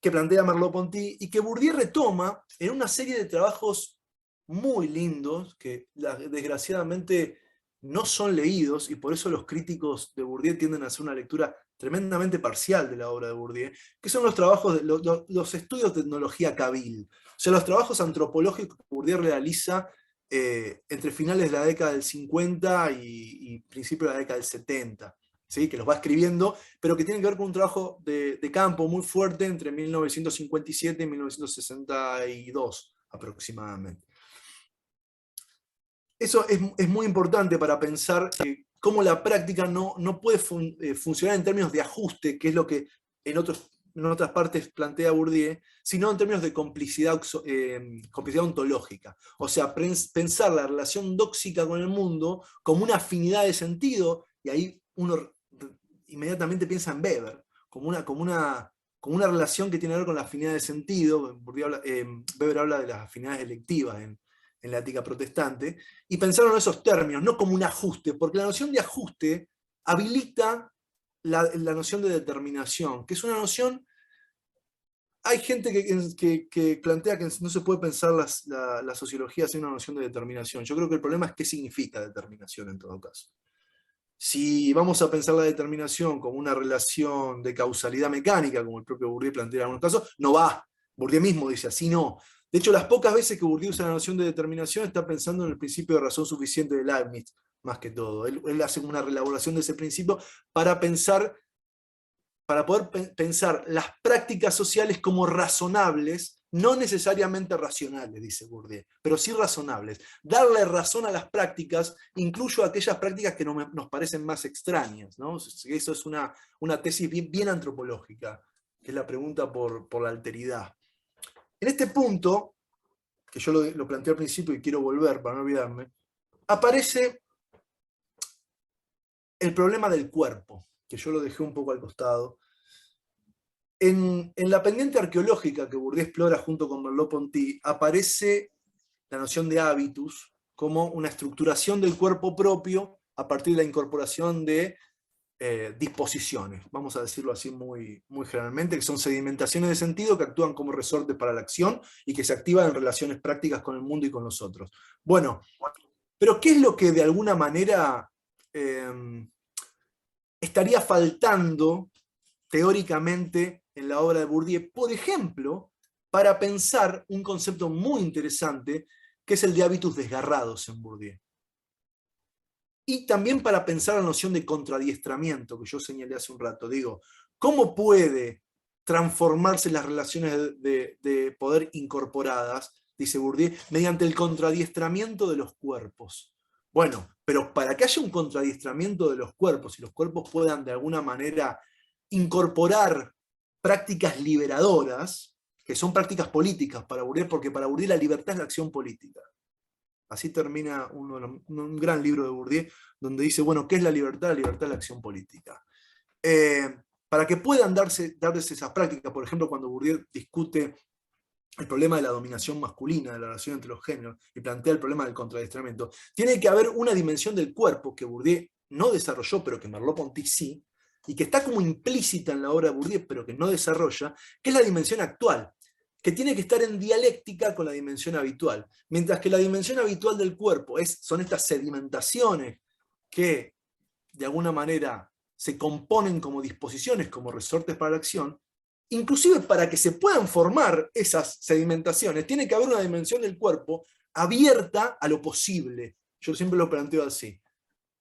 que plantea Merleau-Ponty y que Bourdieu retoma en una serie de trabajos muy lindos que desgraciadamente no son leídos, y por eso los críticos de Bourdieu tienden a hacer una lectura tremendamente parcial de la obra de Bourdieu, que son los trabajos, los estudios de etnología cabil, o sea, los trabajos antropológicos que Bourdieu realiza entre finales de la década del 50 y principios de la década del 70. ¿Sí? Que los va escribiendo, pero que tienen que ver con un trabajo de campo muy fuerte entre 1957 y 1962 aproximadamente. Eso es muy importante para pensar cómo la práctica no puede funcionar en términos de ajuste, que es lo que en otras partes plantea Bourdieu, sino en términos de complicidad ontológica. O sea, pensar la relación dóxica con el mundo como una afinidad de sentido, y ahí uno inmediatamente piensa en Weber, como una como una relación que tiene que ver con la afinidad de sentido. Weber habla de las afinidades electivas en la ética protestante, y pensaron en esos términos, no como un ajuste, porque la noción de ajuste habilita la noción de determinación, que es una noción. Hay gente que plantea que no se puede pensar la sociología sin una noción de determinación. Yo creo que el problema es qué significa determinación en todo caso. Si vamos a pensar la determinación como una relación de causalidad mecánica, como el propio Bourdieu plantea en algunos casos, no va. Bourdieu mismo dice así, no. De hecho, las pocas veces que Bourdieu usa la noción de determinación está pensando en el principio de razón suficiente de Leibniz, más que todo. Él hace una reelaboración de ese principio para poder pensar las prácticas sociales como razonables, no necesariamente racionales, dice Bourdieu, pero sí razonables. Darle razón a las prácticas, incluyo aquellas prácticas que nos parecen más extrañas, ¿no? Eso es una tesis bien antropológica, que es la pregunta por la alteridad. En este punto, que yo lo planteé al principio y quiero volver para no olvidarme, aparece el problema del cuerpo, que yo lo dejé un poco al costado. En la pendiente arqueológica que Bourdieu explora junto con Merleau-Ponty, aparece la noción de habitus como una estructuración del cuerpo propio a partir de la incorporación de disposiciones, vamos a decirlo así muy generalmente, que son sedimentaciones de sentido que actúan como resortes para la acción y que se activan en relaciones prácticas con el mundo y con los otros. Bueno, pero ¿qué es lo que de alguna manera estaría faltando teóricamente en la obra de Bourdieu? Por ejemplo, para pensar un concepto muy interesante, que es el de hábitos desgarrados en Bourdieu. Y también para pensar la noción de contradiestramiento, que yo señalé hace un rato. Digo, ¿cómo puede transformarse las relaciones de poder incorporadas, dice Bourdieu, mediante el contradiestramiento de los cuerpos? Bueno, pero para que haya un contradiestramiento de los cuerpos y los cuerpos puedan de alguna manera incorporar prácticas liberadoras, que son prácticas políticas para Bourdieu, porque para Bourdieu la libertad es la acción política. Así termina un gran libro de Bourdieu, donde dice, bueno, ¿qué es la libertad? La libertad es la acción política. Para que puedan darse esas prácticas, por ejemplo, cuando Bourdieu discute el problema de la dominación masculina, de la relación entre los géneros, y plantea el problema del contradiestramiento, tiene que haber una dimensión del cuerpo que Bourdieu no desarrolló, pero que Merleau-Ponty sí, y que está como implícita en la obra de Bourdieu, pero que no desarrolla, que es la dimensión actual, que tiene que estar en dialéctica con la dimensión habitual. Mientras que la dimensión habitual del cuerpo son estas sedimentaciones que, de alguna manera, se componen como disposiciones, como resortes para la acción, inclusive para que se puedan formar esas sedimentaciones, tiene que haber una dimensión del cuerpo abierta a lo posible. Yo siempre lo planteo así.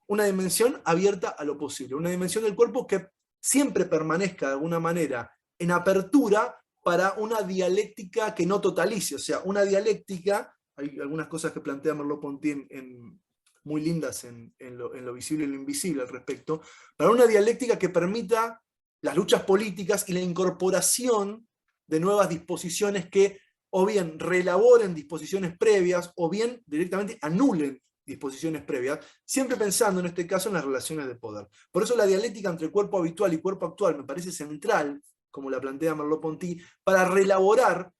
Una dimensión abierta a lo posible. Una dimensión del cuerpo que siempre permanezca de alguna manera en apertura para una dialéctica que no totalice. O sea, una dialéctica, hay algunas cosas que plantea Merleau-Ponty muy lindas en lo visible y lo invisible al respecto, para una dialéctica que permita las luchas políticas y la incorporación de nuevas disposiciones que o bien reelaboren disposiciones previas o bien directamente anulen disposiciones previas, siempre pensando en este caso en las relaciones de poder. Por eso la dialéctica entre cuerpo habitual y cuerpo actual me parece central, como la plantea Merleau-Ponty, para reelaborar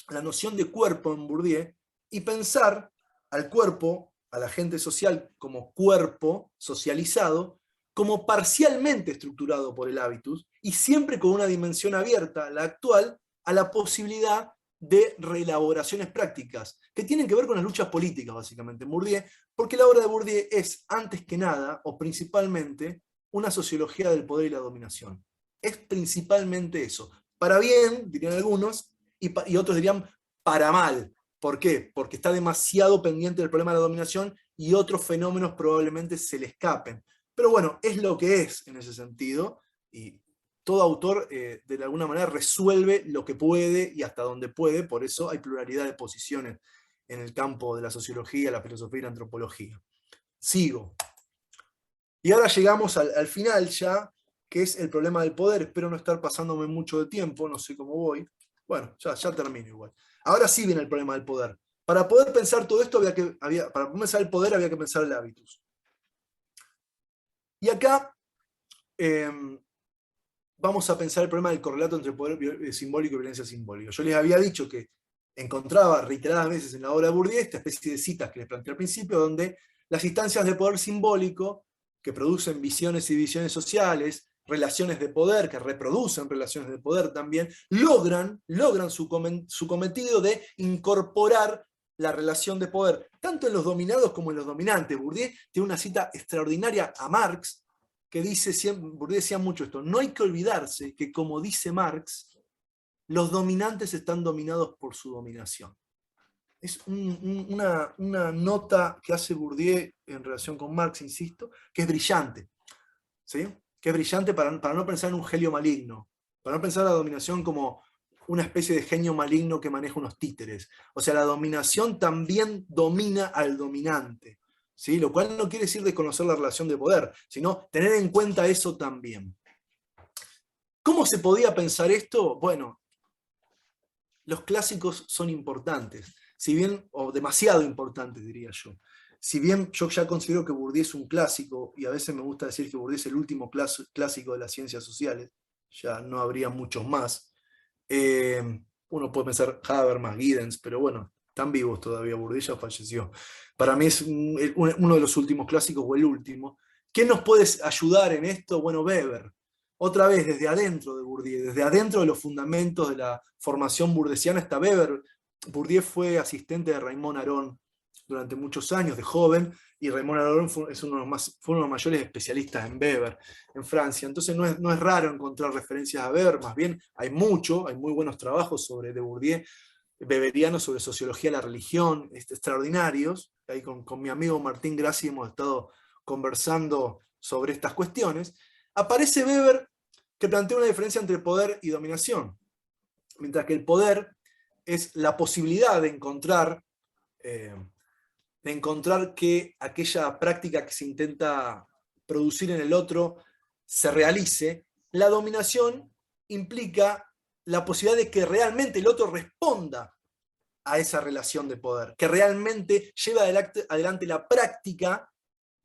la noción de cuerpo en Bourdieu y pensar al cuerpo, al agente social como cuerpo socializado, como parcialmente estructurado por el hábitus y siempre con una dimensión abierta, la actual, a la posibilidad de reelaboraciones prácticas, que tienen que ver con las luchas políticas, básicamente, en Bourdieu, porque la obra de Bourdieu es, antes que nada, o principalmente, una sociología del poder y la dominación. Es principalmente eso. Para bien, dirían algunos, y otros dirían para mal. ¿Por qué? Porque está demasiado pendiente del problema de la dominación y otros fenómenos probablemente se le escapen. Pero bueno, es lo que es en ese sentido, y todo autor de alguna manera resuelve lo que puede y hasta donde puede, por eso hay pluralidad de posiciones en el campo de la sociología, la filosofía y la antropología. Sigo. Y ahora llegamos al final ya, que es el problema del poder. Espero no estar pasándome mucho de tiempo, no sé cómo voy. Bueno, ya termino igual. Ahora sí viene el problema del poder. Para poder pensar todo esto, para pensar el poder había que pensar el hábitus. Y acá vamos a pensar el problema del correlato entre poder simbólico y violencia simbólica. Yo les había dicho que encontraba reiteradas veces en la obra de Bourdieu esta especie de citas que les planteé al principio, donde las instancias de poder simbólico, que producen visiones y divisiones sociales, relaciones de poder, que reproducen relaciones de poder también, logran su cometido de incorporar la relación de poder, tanto en los dominados como en los dominantes. Bourdieu tiene una cita extraordinaria a Marx, que dice, Bourdieu decía mucho esto: no hay que olvidarse que, como dice Marx, los dominantes están dominados por su dominación. Es una nota que hace Bourdieu en relación con Marx, insisto, que es brillante. ¿Sí? Que es brillante para no pensar en un genio maligno, para no pensar la dominación como una especie de genio maligno que maneja unos títeres. O sea, la dominación también domina al dominante, ¿sí? Lo cual no quiere decir desconocer la relación de poder, sino tener en cuenta eso también. ¿Cómo se podía pensar esto? Bueno, los clásicos son importantes, si bien, o demasiado importantes diría yo. Si bien yo ya considero que Bourdieu es un clásico, y a veces me gusta decir que Bourdieu es el último clásico de las ciencias sociales, ya no habría muchos más. Uno puede pensar Habermas, Giddens, pero bueno, están vivos todavía, Bourdieu ya falleció. Para mí es uno de los últimos clásicos, o el último. ¿Quién nos puede ayudar en esto? Bueno, Weber. Otra vez, desde adentro de Bourdieu, desde adentro de los fundamentos de la formación burdesiana está Weber. Bourdieu fue asistente de Raymond Aron durante muchos años, de joven, y Raymond Aron fue uno de los mayores especialistas en Weber, en Francia. Entonces no es raro encontrar referencias a Weber, más bien hay muy buenos trabajos de Bourdieu, weberianos, sobre sociología de la religión, extraordinarios. Ahí con mi amigo Martín Grassi hemos estado conversando sobre estas cuestiones. Aparece Weber, que plantea una diferencia entre poder y dominación, mientras que el poder es la posibilidad de encontrar que aquella práctica que se intenta producir en el otro se realice. La dominación implica la posibilidad de que realmente el otro responda a esa relación de poder, que realmente lleve adelante la práctica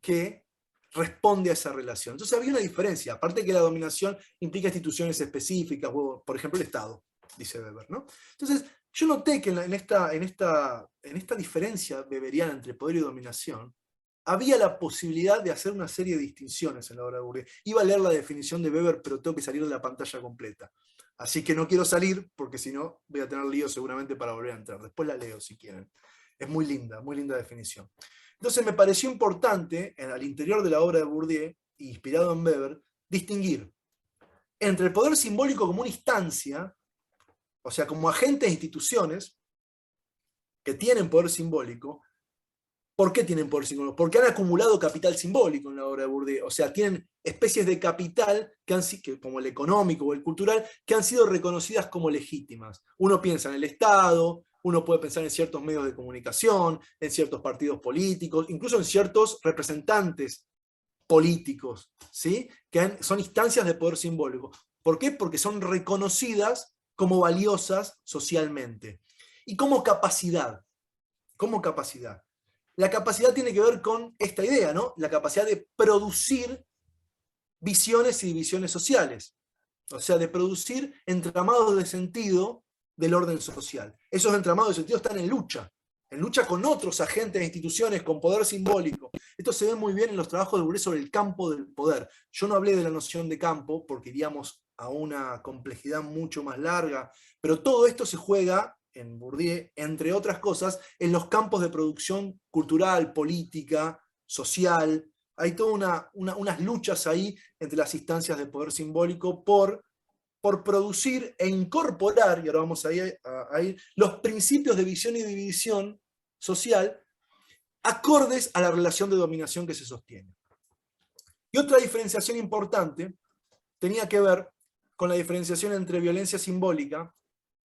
que responde a esa relación. Entonces había una diferencia, aparte que la dominación implica instituciones específicas, por ejemplo el Estado, dice Weber, ¿no? Entonces yo noté que en esta diferencia weberiana entre poder y dominación, había la posibilidad de hacer una serie de distinciones en la obra de Bourdieu. Iba a leer la definición de Weber, pero tengo que salir de la pantalla completa. Así que no quiero salir, porque si no voy a tener lío seguramente para volver a entrar. Después la leo si quieren. Es muy linda definición. Entonces me pareció importante, al interior de la obra de Bourdieu, inspirado en Weber, distinguir entre el poder simbólico como una instancia, o sea, como agentes e instituciones que tienen poder simbólico. ¿Por qué tienen poder simbólico? Porque han acumulado capital simbólico en la obra de Bourdieu. O sea, tienen especies de capital, como el económico o el cultural, que han sido reconocidas como legítimas. Uno piensa en el Estado, uno puede pensar en ciertos medios de comunicación, en ciertos partidos políticos, incluso en ciertos representantes políticos, ¿sí? Son instancias de poder simbólico. ¿Por qué? Porque son reconocidas como valiosas socialmente. Y como capacidad. La capacidad tiene que ver con esta idea, ¿no? La capacidad de producir visiones y divisiones sociales. O sea, de producir entramados de sentido del orden social. Esos entramados de sentido están en lucha con otros agentes e instituciones con poder simbólico. Esto se ve muy bien en los trabajos de Bourdieu sobre el campo del poder. Yo no hablé de la noción de campo porque iríamos a una complejidad mucho más larga, pero todo esto se juega en Bourdieu, entre otras cosas, en los campos de producción cultural, política, social. Hay todas unas luchas ahí entre las instancias de poder simbólico por producir e incorporar, y ahora vamos a ir, los principios de visión y división social acordes a la relación de dominación que se sostiene. Y otra diferenciación importante tenía que ver con la diferenciación entre violencia simbólica,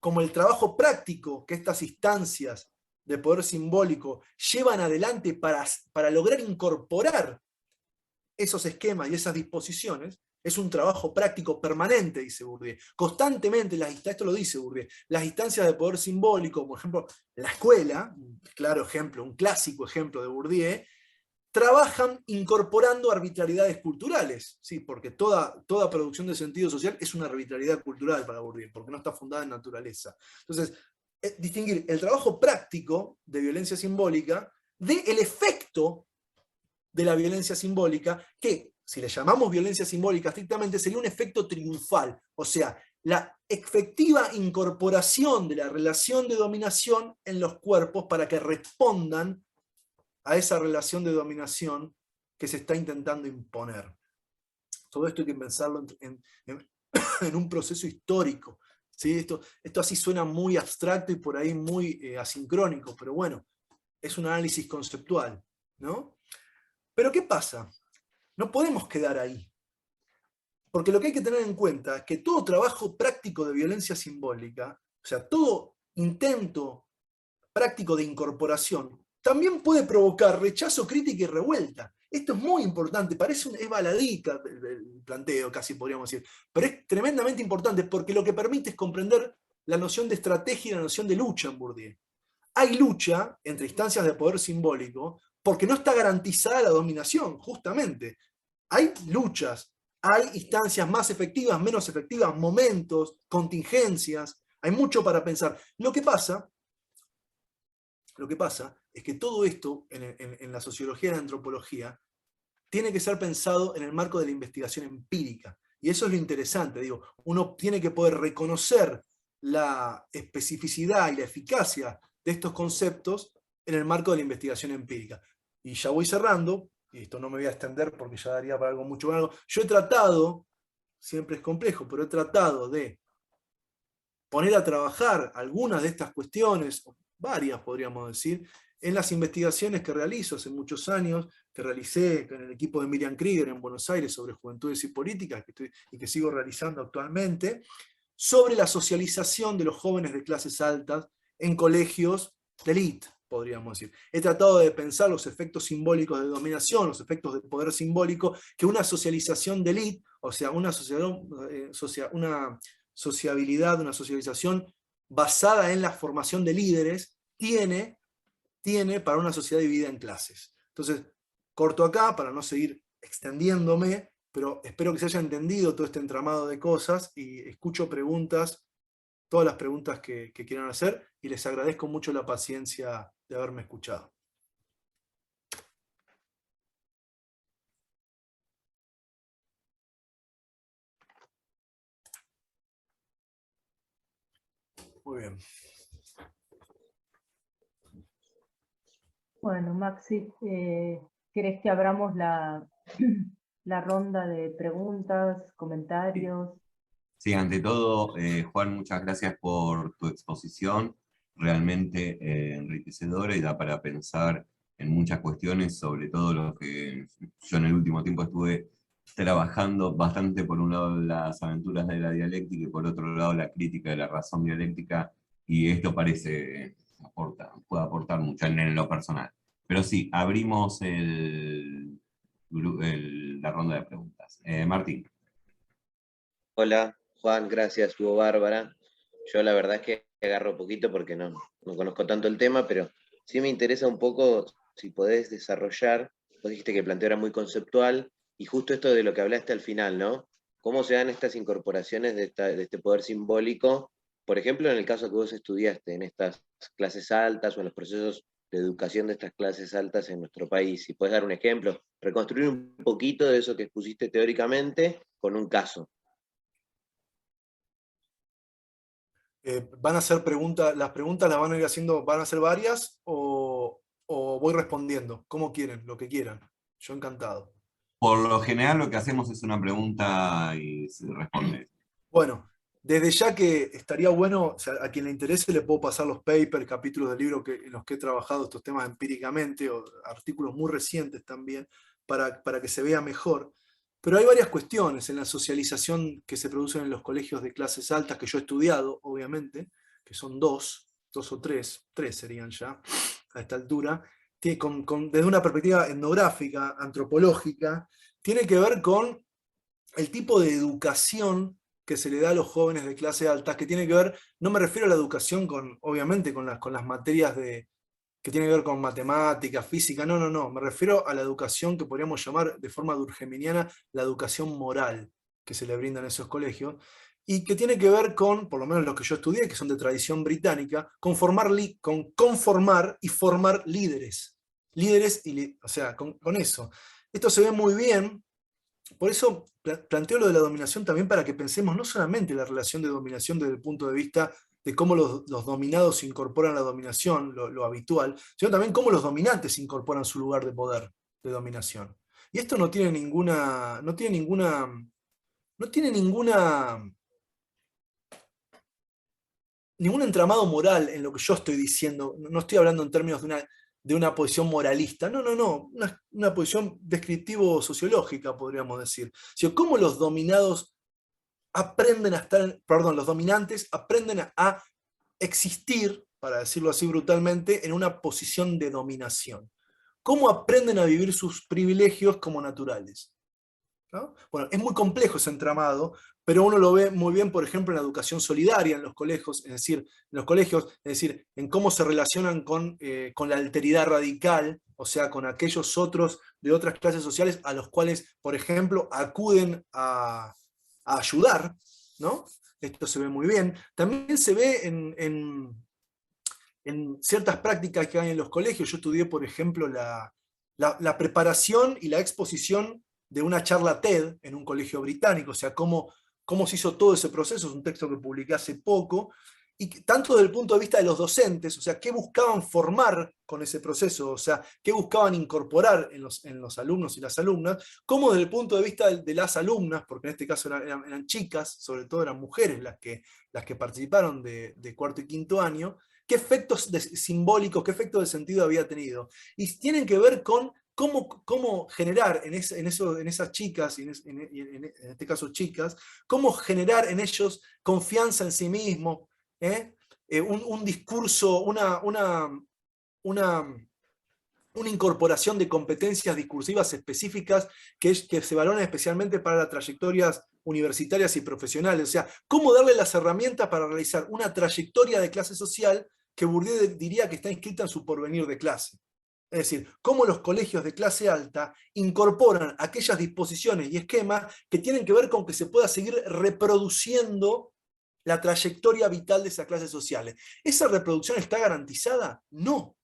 como el trabajo práctico que estas instancias de poder simbólico llevan adelante para lograr incorporar esos esquemas y esas disposiciones, es un trabajo práctico permanente, dice Bourdieu. Constantemente, esto lo dice Bourdieu, las instancias de poder simbólico, por ejemplo, la escuela, un claro ejemplo, un clásico ejemplo de Bourdieu, trabajan incorporando arbitrariedades culturales, ¿sí? Porque toda producción de sentido social es una arbitrariedad cultural para Bourdieu, porque no está fundada en naturaleza. Entonces, distinguir el trabajo práctico de violencia simbólica del efecto de la violencia simbólica, que, si le llamamos violencia simbólica estrictamente, sería un efecto triunfal, o sea, la efectiva incorporación de la relación de dominación en los cuerpos para que respondan a esa relación de dominación que se está intentando imponer. Todo esto hay que pensarlo en un proceso histórico. ¿Sí? Esto así suena muy abstracto y por ahí muy asincrónico, pero bueno, es un análisis conceptual, ¿no? Pero ¿qué pasa? No podemos quedar ahí. Porque lo que hay que tener en cuenta es que todo trabajo práctico de violencia simbólica, o sea, todo intento práctico de incorporación, también puede provocar rechazo, crítica y revuelta. Esto es muy importante, es baladita el planteo, casi podríamos decir, pero es tremendamente importante porque lo que permite es comprender la noción de estrategia y la noción de lucha en Bourdieu. Hay lucha entre instancias de poder simbólico porque no está garantizada la dominación, justamente. Hay luchas, hay instancias más efectivas, menos efectivas, momentos, contingencias, hay mucho para pensar. Lo que pasa es que todo esto, en la sociología y la antropología, tiene que ser pensado en el marco de la investigación empírica. Y eso es lo interesante, digo, uno tiene que poder reconocer la especificidad y la eficacia de estos conceptos en el marco de la investigación empírica. Y ya voy cerrando, y esto no me voy a extender porque ya daría para algo mucho más largo. Yo he tratado, siempre es complejo, pero he tratado de poner a trabajar algunas de estas cuestiones, varias podríamos decir, en las investigaciones que realizo hace muchos años, que realicé con el equipo de Miriam Krieger en Buenos Aires sobre juventudes y políticas, y que sigo realizando actualmente, sobre la socialización de los jóvenes de clases altas en colegios de élite, podríamos decir. He tratado de pensar los efectos simbólicos de dominación, los efectos de poder simbólico, que una socialización de élite, o sea, una sociabilidad, una socialización basada en la formación de líderes, tiene para una sociedad dividida en clases. Entonces, corto acá para no seguir extendiéndome, pero espero que se haya entendido todo este entramado de cosas y escucho preguntas, todas las preguntas que quieran hacer, y les agradezco mucho la paciencia de haberme escuchado. Muy bien. Bueno, Maxi, ¿querés que abramos la ronda de preguntas, comentarios? Sí, ante todo, Juan, muchas gracias por tu exposición, realmente enriquecedora y da para pensar en muchas cuestiones, sobre todo lo que yo en el último tiempo estuve trabajando bastante, por un lado las aventuras de la dialéctica y por otro lado la crítica de la razón dialéctica, y esto puede aportar mucho en lo personal. Pero sí, abrimos la ronda de preguntas. Martín. Hola, Juan, gracias, Hugo Bárbara. Yo la verdad es que agarro poquito porque no conozco tanto el tema, pero sí me interesa un poco si podés desarrollar. Vos dijiste que el planteo era muy conceptual, y justo esto de lo que hablaste al final, ¿no? ¿Cómo se dan estas incorporaciones de este poder simbólico? Por ejemplo, en el caso que vos estudiaste, en estas clases altas o en los procesos de educación de estas clases altas en nuestro país. Si podés dar un ejemplo, reconstruir un poquito de eso que expusiste teóricamente con un caso. ¿Van a hacer preguntas, las preguntas las van a ir haciendo, van a ser varias o voy respondiendo? ¿Cómo quieren? Lo que quieran. Yo encantado. Por lo general lo que hacemos es una pregunta y se responde. Bueno, desde ya que estaría bueno, o sea, a quien le interese le puedo pasar los papers, capítulos del libro en los que he trabajado estos temas empíricamente, o artículos muy recientes también, para que se vea mejor. Pero hay varias cuestiones en la socialización que se producen en los colegios de clases altas, que yo he estudiado, obviamente, que son dos o tres serían ya a esta altura, desde una perspectiva etnográfica, antropológica, tiene que ver con el tipo de educación que se le da a los jóvenes de clase alta, que tiene que ver, no me refiero a la educación obviamente con las materias de que tiene que ver con matemática, física, no, me refiero a la educación que podríamos llamar de forma durkheimiana la educación moral que se le brinda en esos colegios, y que tiene que ver con, por lo menos los que yo estudié, que son de tradición británica, con conformar y formar líderes. Líderes, o sea, con eso. Esto se ve muy bien, por eso planteo lo de la dominación también para que pensemos no solamente la relación de dominación desde el punto de vista de cómo los dominados incorporan la dominación, lo habitual, sino también cómo los dominantes incorporan su lugar de poder, de dominación. Y esto no tiene ningún entramado moral en lo que yo estoy diciendo. No estoy hablando en términos de una posición moralista, no, una posición descriptivo-sociológica, podríamos decir. Sino cómo los dominados aprenden a estar, los dominantes aprenden a existir, para decirlo así brutalmente, en una posición de dominación. ¿Cómo aprenden a vivir sus privilegios como naturales? ¿No? Bueno, es muy complejo ese entramado, pero uno lo ve muy bien, por ejemplo, en la educación solidaria en los colegios, es decir, en cómo se relacionan con la alteridad radical, o sea, con aquellos otros de otras clases sociales a los cuales, por ejemplo, acuden a ayudar, ¿no? Esto se ve muy bien. También se ve en ciertas prácticas que hay en los colegios. Yo estudié, por ejemplo, la preparación y la exposición de una charla TED en un colegio británico, o sea, cómo se hizo todo ese proceso. Es un texto que publiqué hace poco, y tanto desde el punto de vista de los docentes, o sea, qué buscaban formar con ese proceso, o sea, qué buscaban incorporar en los alumnos y las alumnas, como desde el punto de vista de las alumnas, porque en este caso eran chicas, sobre todo eran mujeres las que participaron de cuarto y quinto año, qué efectos simbólicos, qué efectos de sentido había tenido. Y tienen que ver con cómo generar en esas chicas, y en este caso chicas, cómo generar en ellos confianza en sí mismos, un discurso, una incorporación de competencias discursivas específicas que se valoran especialmente para las trayectorias universitarias y profesionales. O sea, cómo darle las herramientas para realizar una trayectoria de clase social que Bourdieu diría que está inscrita en su porvenir de clase. Es decir, cómo los colegios de clase alta incorporan aquellas disposiciones y esquemas que tienen que ver con que se pueda seguir reproduciendo la trayectoria vital de esas clases sociales. ¿Esa reproducción está garantizada? No.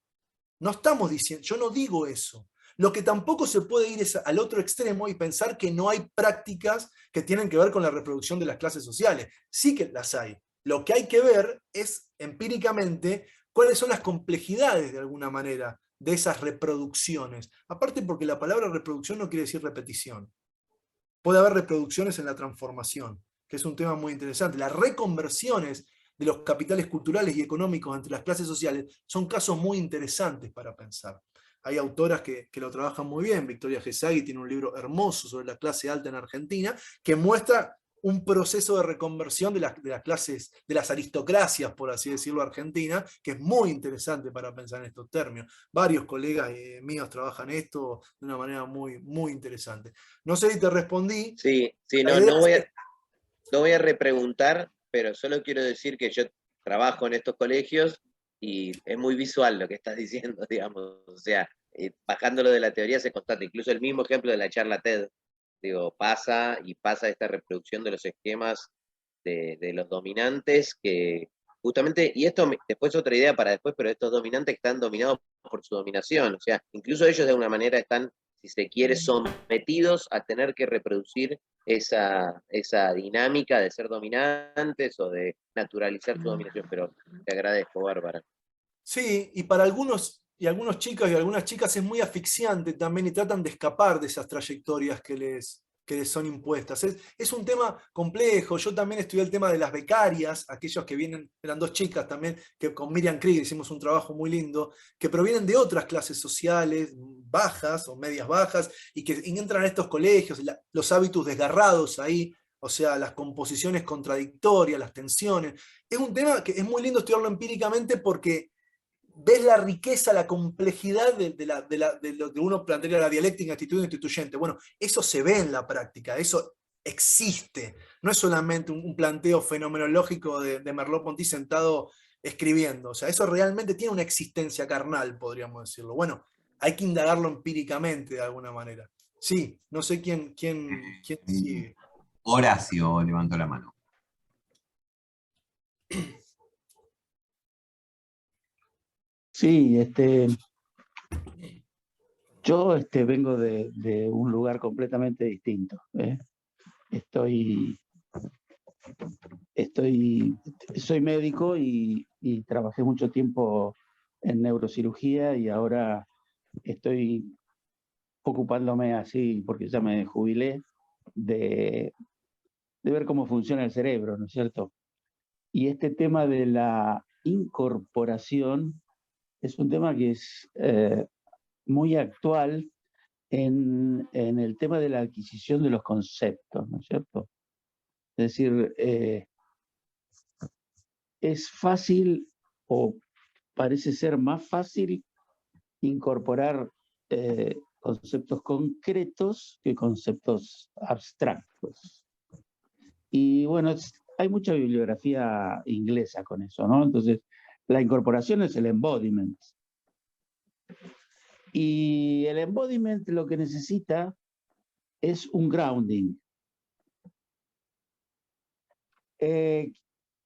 No estamos diciendo, yo no digo eso. Lo que tampoco se puede ir es al otro extremo y pensar que no hay prácticas que tienen que ver con la reproducción de las clases sociales. Sí que las hay. Lo que hay que ver es empíricamente cuáles son las complejidades, de alguna manera, de esas reproducciones. Aparte porque la palabra reproducción no quiere decir repetición. Puede haber reproducciones en la transformación, que es un tema muy interesante. Las reconversiones de los capitales culturales y económicos entre las clases sociales son casos muy interesantes para pensar. Hay autoras que lo trabajan muy bien. Victoria Gesagui tiene un libro hermoso sobre la clase alta en Argentina, que muestra un proceso de reconversión de las clases, de las aristocracias, por así decirlo, argentina, que es muy interesante para pensar en estos términos. Varios colegas míos trabajan esto de una manera muy, muy interesante. No sé si te respondí. Sí, no voy a repreguntar, pero solo quiero decir que yo trabajo en estos colegios y es muy visual lo que estás diciendo, digamos. O sea, bajándolo de la teoría se constata. Incluso el mismo ejemplo de la charla TED, digo, pasa esta reproducción de los esquemas de los dominantes que justamente, y esto después otra idea para después, pero estos dominantes están dominados por su dominación. O sea, incluso ellos de alguna manera están, si se quiere, sometidos a tener que reproducir esa dinámica de ser dominantes o de naturalizar su dominación. Pero te agradezco, Bárbara. Sí, y para algunos chicos y algunas chicas es muy asfixiante también y tratan de escapar de esas trayectorias que les son impuestas. Es un tema complejo. Yo también estudié el tema de las becarias, aquellos que vienen, eran dos chicas también, que con Miriam Krieger hicimos un trabajo muy lindo, que provienen de otras clases sociales, bajas o medias bajas, y que entran a estos colegios, los hábitos desgarrados ahí, o sea, las composiciones contradictorias, las tensiones. Es un tema que es muy lindo estudiarlo empíricamente porque ves la riqueza, la complejidad de lo que uno plantea la dialéctica instituyente. Bueno, eso se ve en la práctica, eso existe. No es solamente un planteo fenomenológico de Merleau-Ponty sentado escribiendo. O sea, eso realmente tiene una existencia carnal, podríamos decirlo. Bueno, hay que indagarlo empíricamente de alguna manera. Sí, no sé quién sigue. Horacio levantó la mano. Sí, yo vengo de un lugar completamente distinto. Soy médico y trabajé mucho tiempo en neurocirugía y ahora estoy ocupándome así, porque ya me jubilé, de ver cómo funciona el cerebro, ¿no es cierto? Y este tema de la incorporación es un tema que es muy actual en el tema de la adquisición de los conceptos, ¿no es cierto? Es decir, es fácil o parece ser más fácil incorporar conceptos concretos que conceptos abstractos. Y bueno, hay mucha bibliografía inglesa con eso, ¿no? Entonces, la incorporación es el embodiment. Y el embodiment lo que necesita es un grounding.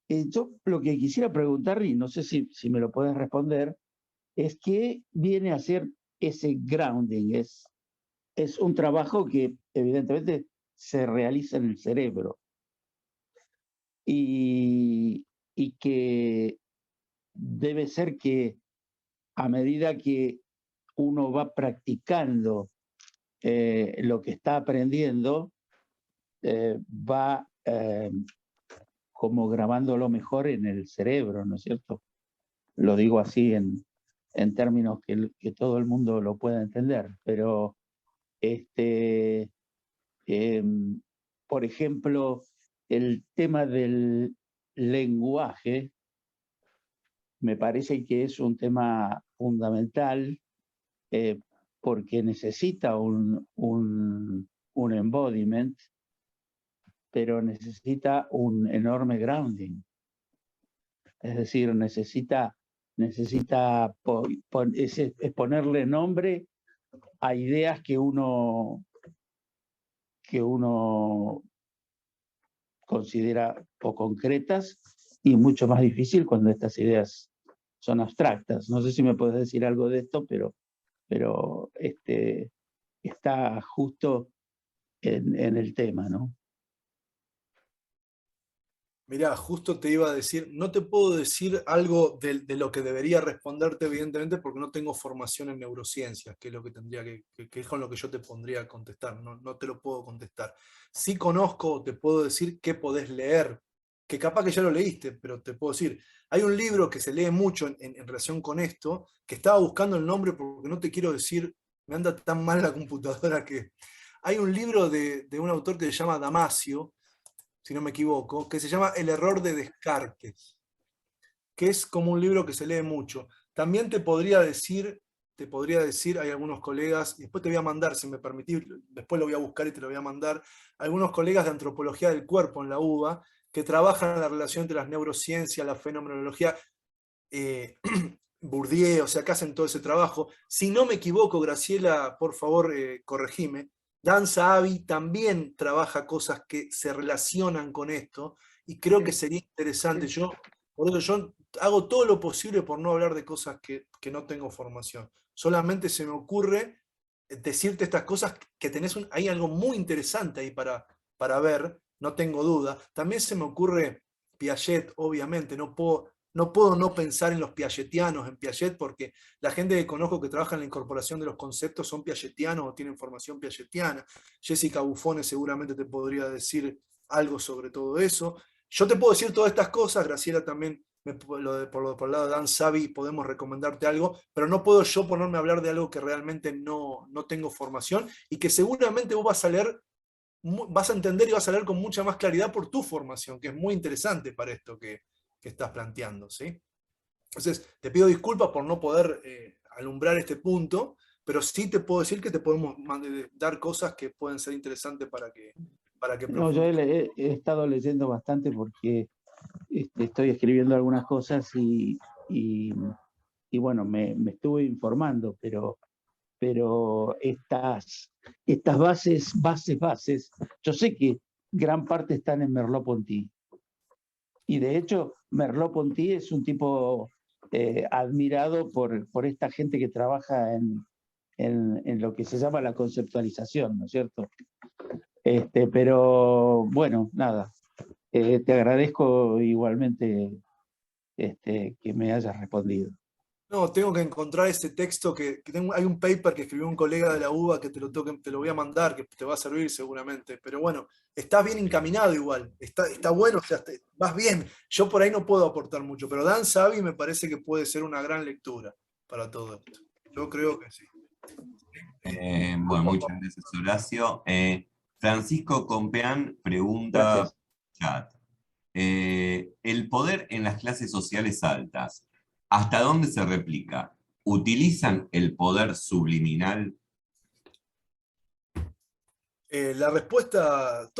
Yo lo que quisiera preguntar, y no sé si me lo puedes responder, es qué viene a ser ese grounding. Es un trabajo que evidentemente se realiza en el cerebro y que debe ser que a medida que uno va practicando lo que está aprendiendo, va como grabándolo mejor en el cerebro, ¿no es cierto? Lo digo así en términos que todo el mundo lo pueda entender, pero por ejemplo, el tema del lenguaje me parece que es un tema fundamental porque necesita un embodiment, pero necesita un enorme grounding. Es decir, necesita ponerle nombre a ideas que uno considera o concretas y mucho más difícil cuando estas ideas son abstractas. No sé si me puedes decir algo de esto, pero está justo en el tema, ¿no? Mirá, justo te iba a decir, no te puedo decir algo de lo que debería responderte, evidentemente, porque no tengo formación en neurociencias, que es lo que tendría que es con lo que yo te pondría a contestar, no te lo puedo contestar. Sí conozco, te puedo decir qué podés leer, que capaz que ya lo leíste, pero te puedo decir, hay un libro que se lee mucho en relación con esto, que estaba buscando el nombre porque no te quiero decir, me anda tan mal la computadora que... Hay un libro de un autor que se llama Damasio, si no me equivoco, que se llama El error de Descartes, que es como un libro que se lee mucho. También te podría decir, hay algunos colegas, y después te voy a mandar, si me permitís, después lo voy a buscar y te lo voy a mandar, algunos colegas de antropología del cuerpo en la UBA, que trabajan en la relación entre las neurociencias, la fenomenología, Bourdieu, o sea, que hacen todo ese trabajo. Si no me equivoco, Graciela, por favor, corregime, Dan Sahabi también trabaja cosas que se relacionan con esto, y creo que sería interesante. Por eso yo hago todo lo posible por no hablar de cosas que no tengo formación. Solamente se me ocurre decirte estas cosas que hay algo muy interesante ahí para ver, no tengo duda. También se me ocurre Piaget, obviamente, no puedo no pensar en los piagetianos, en Piaget, porque la gente que conozco que trabaja en la incorporación de los conceptos son piagetianos o tienen formación piagetiana. Jessica Buffone seguramente te podría decir algo sobre todo eso. Yo te puedo decir todas estas cosas, Graciela también, por el lado de Dan Savi podemos recomendarte algo, pero no puedo yo ponerme a hablar de algo que realmente no tengo formación y que seguramente vos vas a leer, vas a entender y vas a leer con mucha más claridad por tu formación, que es muy interesante para esto que estás planteando, ¿sí? Entonces, te pido disculpas por no poder alumbrar este punto, pero sí te puedo decir que te podemos dar cosas que pueden ser interesantes para que No, yo he estado leyendo bastante porque estoy escribiendo algunas cosas y bueno, me estuve informando, pero estas bases, yo sé que gran parte están en Merleau-Ponty. Y de hecho, Merleau-Ponty es un tipo admirado por esta gente que trabaja en lo que se llama la conceptualización, ¿no es cierto? Pero bueno, nada, te agradezco igualmente que me hayas respondido. No, tengo que encontrar ese texto hay un paper que escribió un colega de la UBA que te lo voy a mandar, que te va a servir seguramente. Pero bueno, estás bien encaminado igual, está bueno, o sea, vas bien. Yo por ahí no puedo aportar mucho, pero Dan Savi me parece que puede ser una gran lectura para todo esto. Yo creo que sí. Bueno, muchas gracias, Horacio. Francisco Compeán pregunta, Gracias. chat, el poder en las clases sociales altas, ¿hasta dónde se replica? ¿Utilizan el poder subliminal? Toda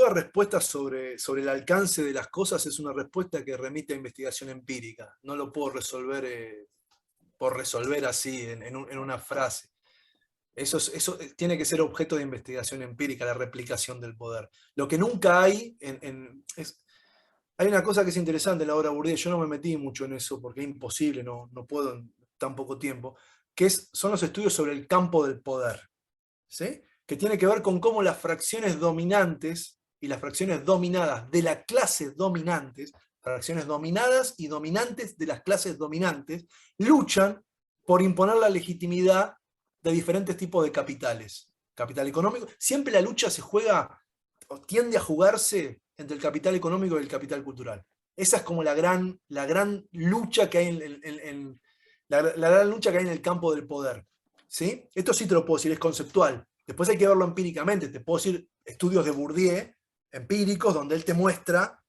respuesta sobre el alcance de las cosas es una respuesta que remite a investigación empírica. No lo puedo resolver por resolver así, en una frase. Eso tiene que ser objeto de investigación empírica, la replicación del poder. Lo que nunca hay, hay una cosa que es interesante en la obra de Bourdieu, yo no me metí mucho en eso porque es imposible, no puedo en tan poco tiempo, son los estudios sobre el campo del poder, ¿sí? Que tiene que ver con cómo las fracciones dominantes y las fracciones dominadas de la clase dominantes, fracciones dominadas y dominantes de las clases dominantes, luchan por imponer la legitimidad de diferentes tipos de capitales. Capital económico, siempre la lucha se juega, o tiende a jugarse entre el capital económico y el capital cultural. Esa es como la gran lucha que hay la gran lucha que hay en el campo del poder. ¿Sí? Esto sí te lo puedo decir, es conceptual. Después hay que verlo empíricamente. Te puedo decir estudios de Bourdieu empíricos donde él te muestra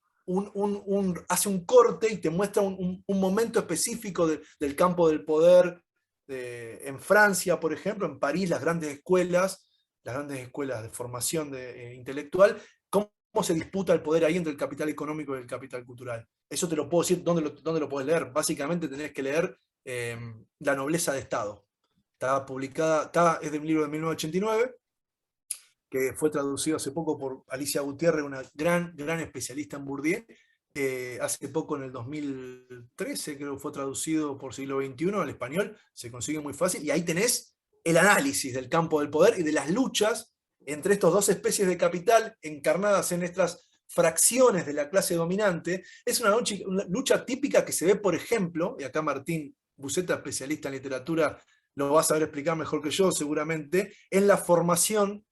hace un corte y te muestra un momento específico del campo del poder en Francia, por ejemplo, en París, las grandes escuelas de formación intelectual, cómo se disputa el poder ahí entre el capital económico y el capital cultural. Eso te lo puedo decir, ¿dónde lo puedes leer? Básicamente tenés que leer La nobleza de Estado. Está publicada, es de un libro de 1989, que fue traducido hace poco por Alicia Gutiérrez, una gran especialista en Bourdieu. Hace poco, en el 2013, creo que fue traducido por Siglo XXI al español, se consigue muy fácil, y ahí tenés el análisis del campo del poder y de las luchas entre estas dos especies de capital encarnadas en estas fracciones de la clase dominante. Es una lucha típica que se ve, por ejemplo, y acá Martín Buceta, especialista en literatura, lo va a saber explicar mejor que yo seguramente, en la formación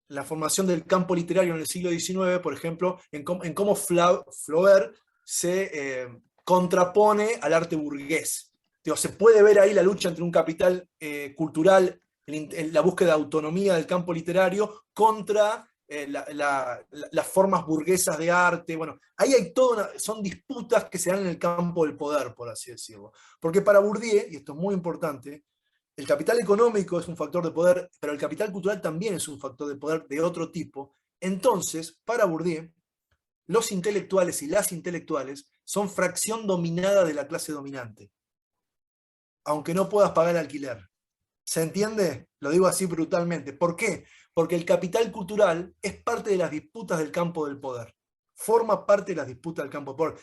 del campo literario en el siglo XIX, por ejemplo, en cómo Flaubert se contrapone al arte burgués. Digo, se puede ver ahí la lucha entre un capital cultural, la búsqueda de autonomía del campo literario, contra las formas burguesas de arte. Bueno, ahí hay son disputas que se dan en el campo del poder, por así decirlo. Porque para Bourdieu, y esto es muy importante, el capital económico es un factor de poder, pero el capital cultural también es un factor de poder de otro tipo. Entonces, para Bourdieu, los intelectuales y las intelectuales son fracción dominada de la clase dominante, aunque no puedas pagar el alquiler. ¿Se entiende? Lo digo así brutalmente. ¿Por qué? Porque el capital cultural es parte de las disputas del campo del poder. Forma parte de las disputas del campo del poder.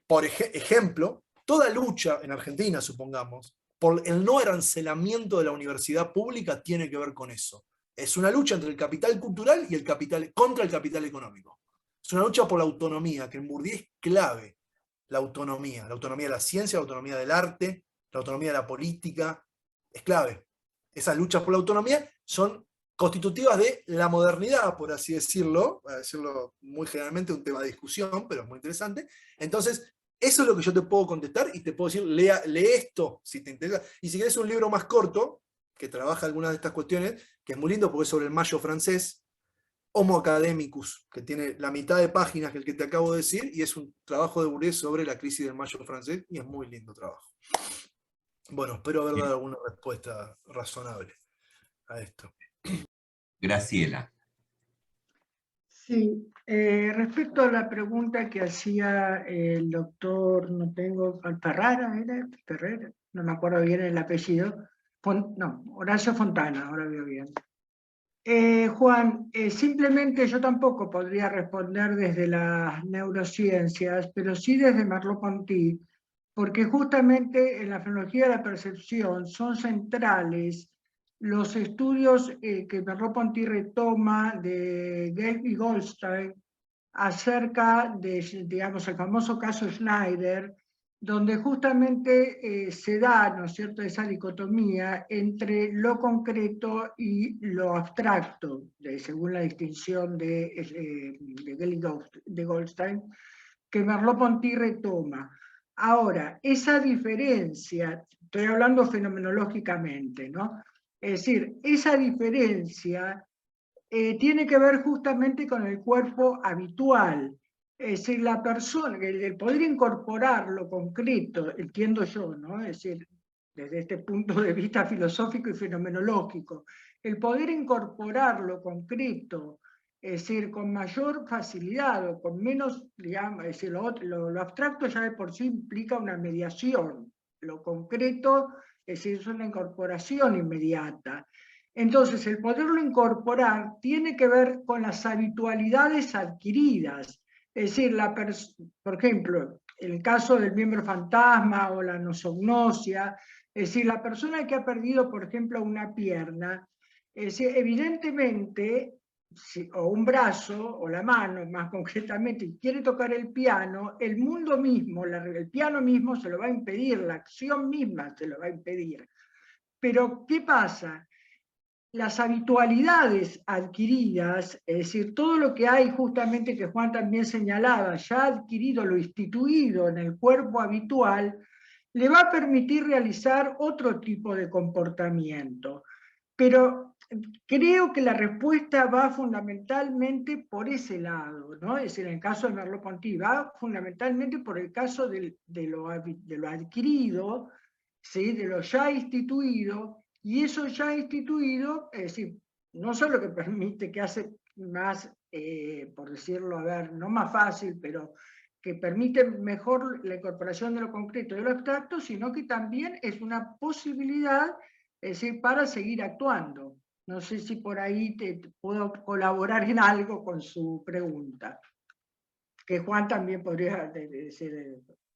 Por ejemplo, toda lucha en Argentina, supongamos, por el no arancelamiento de la universidad pública tiene que ver con eso. Es una lucha entre el capital cultural y contra el capital económico. Es una lucha por la autonomía, que en Bourdieu es clave. La autonomía de la ciencia, la autonomía del arte, la autonomía de la política, es clave. Esas luchas por la autonomía son constitutivas de la modernidad, por así decirlo, para decirlo muy generalmente, un tema de discusión, pero es muy interesante. Entonces, eso es lo que yo te puedo contestar y te puedo decir, lee esto si te interesa. Y si querés un libro más corto, que trabaja algunas de estas cuestiones, que es muy lindo porque es sobre el Mayo francés, Homo Academicus, que tiene la mitad de páginas que el que te acabo de decir, y es un trabajo de Bourdieu sobre la crisis del Mayo francés, y es muy lindo trabajo. Bueno, espero haber dado alguna respuesta razonable a esto. Graciela. Sí, respecto a la pregunta que hacía el doctor, Ferrara, ¿era? Ferrera, no me acuerdo bien el apellido, no, Horacio Fontana, ahora veo bien. Juan, simplemente yo tampoco podría responder desde las neurociencias, pero sí desde Merleau-Ponty, porque justamente en la fenomenología de la percepción son centrales los estudios que Merleau-Ponty retoma de Gelb y Goldstein acerca de, digamos, el famoso caso Schneider, donde justamente se da, ¿no es cierto?, esa dicotomía entre lo concreto y lo abstracto, según la distinción de Goldstein, que Merleau-Ponty retoma. Ahora, esa diferencia, estoy hablando fenomenológicamente, ¿no? Es decir, esa diferencia tiene que ver justamente con el cuerpo habitual. Es decir, la persona, el poder incorporar lo concreto, entiendo yo, ¿no? Es decir, desde este punto de vista filosófico y fenomenológico, el poder incorporar lo concreto, es decir, con mayor facilidad o con menos, digamos, es decir, lo abstracto ya de por sí implica una mediación, lo concreto, es decir, es una incorporación inmediata. Entonces, el poderlo incorporar tiene que ver con las habitualidades adquiridas. Es decir, por ejemplo, el caso del miembro fantasma o la nosognosia, es decir, la persona que ha perdido, por ejemplo, una pierna, es decir, evidentemente, o un brazo, o la mano más concretamente, y quiere tocar el piano, el mundo mismo, el piano mismo se lo va a impedir, la acción misma se lo va a impedir. Pero, ¿qué pasa? Las habitualidades adquiridas, es decir, todo lo que hay justamente que Juan también señalaba, ya adquirido, lo instituido en el cuerpo habitual, le va a permitir realizar otro tipo de comportamiento. Pero creo que la respuesta va fundamentalmente por ese lado, ¿no? Es decir, en el caso de Merleau-Ponty, va fundamentalmente por el caso de lo adquirido, ¿sí? De lo ya instituido. Y eso ya instituido, es decir, no solo que permite, que hace más, por decirlo, a ver, no más fácil, pero que permite mejor la incorporación de lo concreto y de lo abstracto, sino que también es una posibilidad, es decir, para seguir actuando. No sé si por ahí te puedo colaborar en algo con su pregunta, que Juan también podría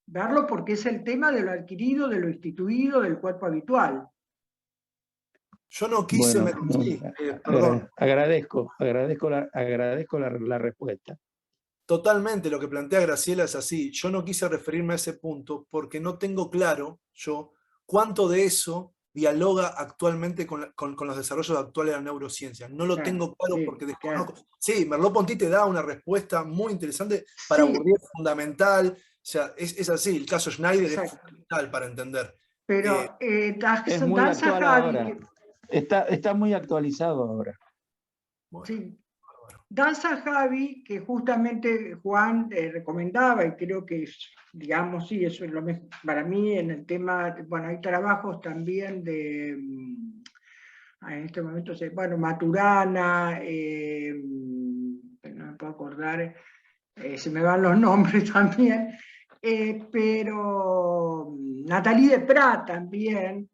verlo, porque es el tema de lo adquirido, de lo instituido, del cuerpo habitual. Yo no quise... Bueno, agradezco la respuesta. Totalmente, lo que plantea Graciela es así. Yo no quise referirme a ese punto porque no tengo claro yo cuánto de eso dialoga actualmente con los desarrollos actuales de la neurociencia. No lo tengo claro porque desconozco. Sí, Merleau-Ponty te da una respuesta muy interesante para Bourdieu, es fundamental. O sea, es así, el caso Schneider es fundamental para entender. Pero es muy actual ahora. Está muy actualizado ahora. Bueno. Sí. Danza Javi, que justamente Juan recomendaba, y creo que, digamos, sí, eso es lo mejor para mí en el tema, bueno, hay trabajos también de, en este momento, bueno, Maturana, no me puedo acordar, se me van los nombres también, pero Nathalie Desprat también,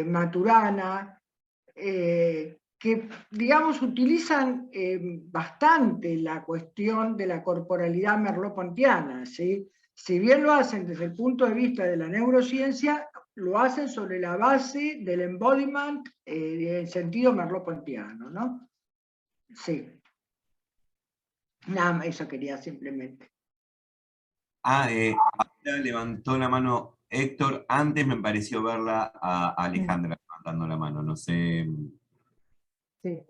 Maturana, que, digamos, utilizan bastante la cuestión de la corporalidad merleau-pontiana, ¿sí? Si bien lo hacen desde el punto de vista de la neurociencia, lo hacen sobre la base del embodiment en sentido merleau-pontiano, ¿no? Sí. Nada más, eso quería simplemente. Ahora levantó la mano Héctor, antes me pareció verla a Alejandra levantando la mano, no sé... Sí.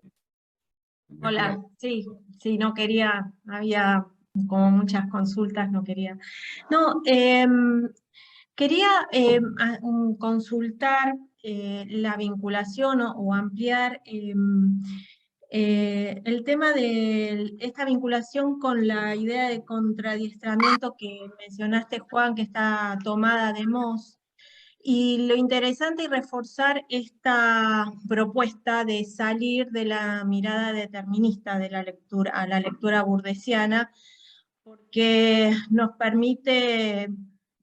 Hola, sí, no quería, había como muchas consultas, no quería. No, quería consultar la vinculación o ampliar el tema de esta vinculación con la idea de contradiestramiento que mencionaste, Juan, que está tomada de Moss. Y lo interesante y reforzar esta propuesta de salir de la mirada determinista de la lectura a la lectura burdesiana, porque nos permite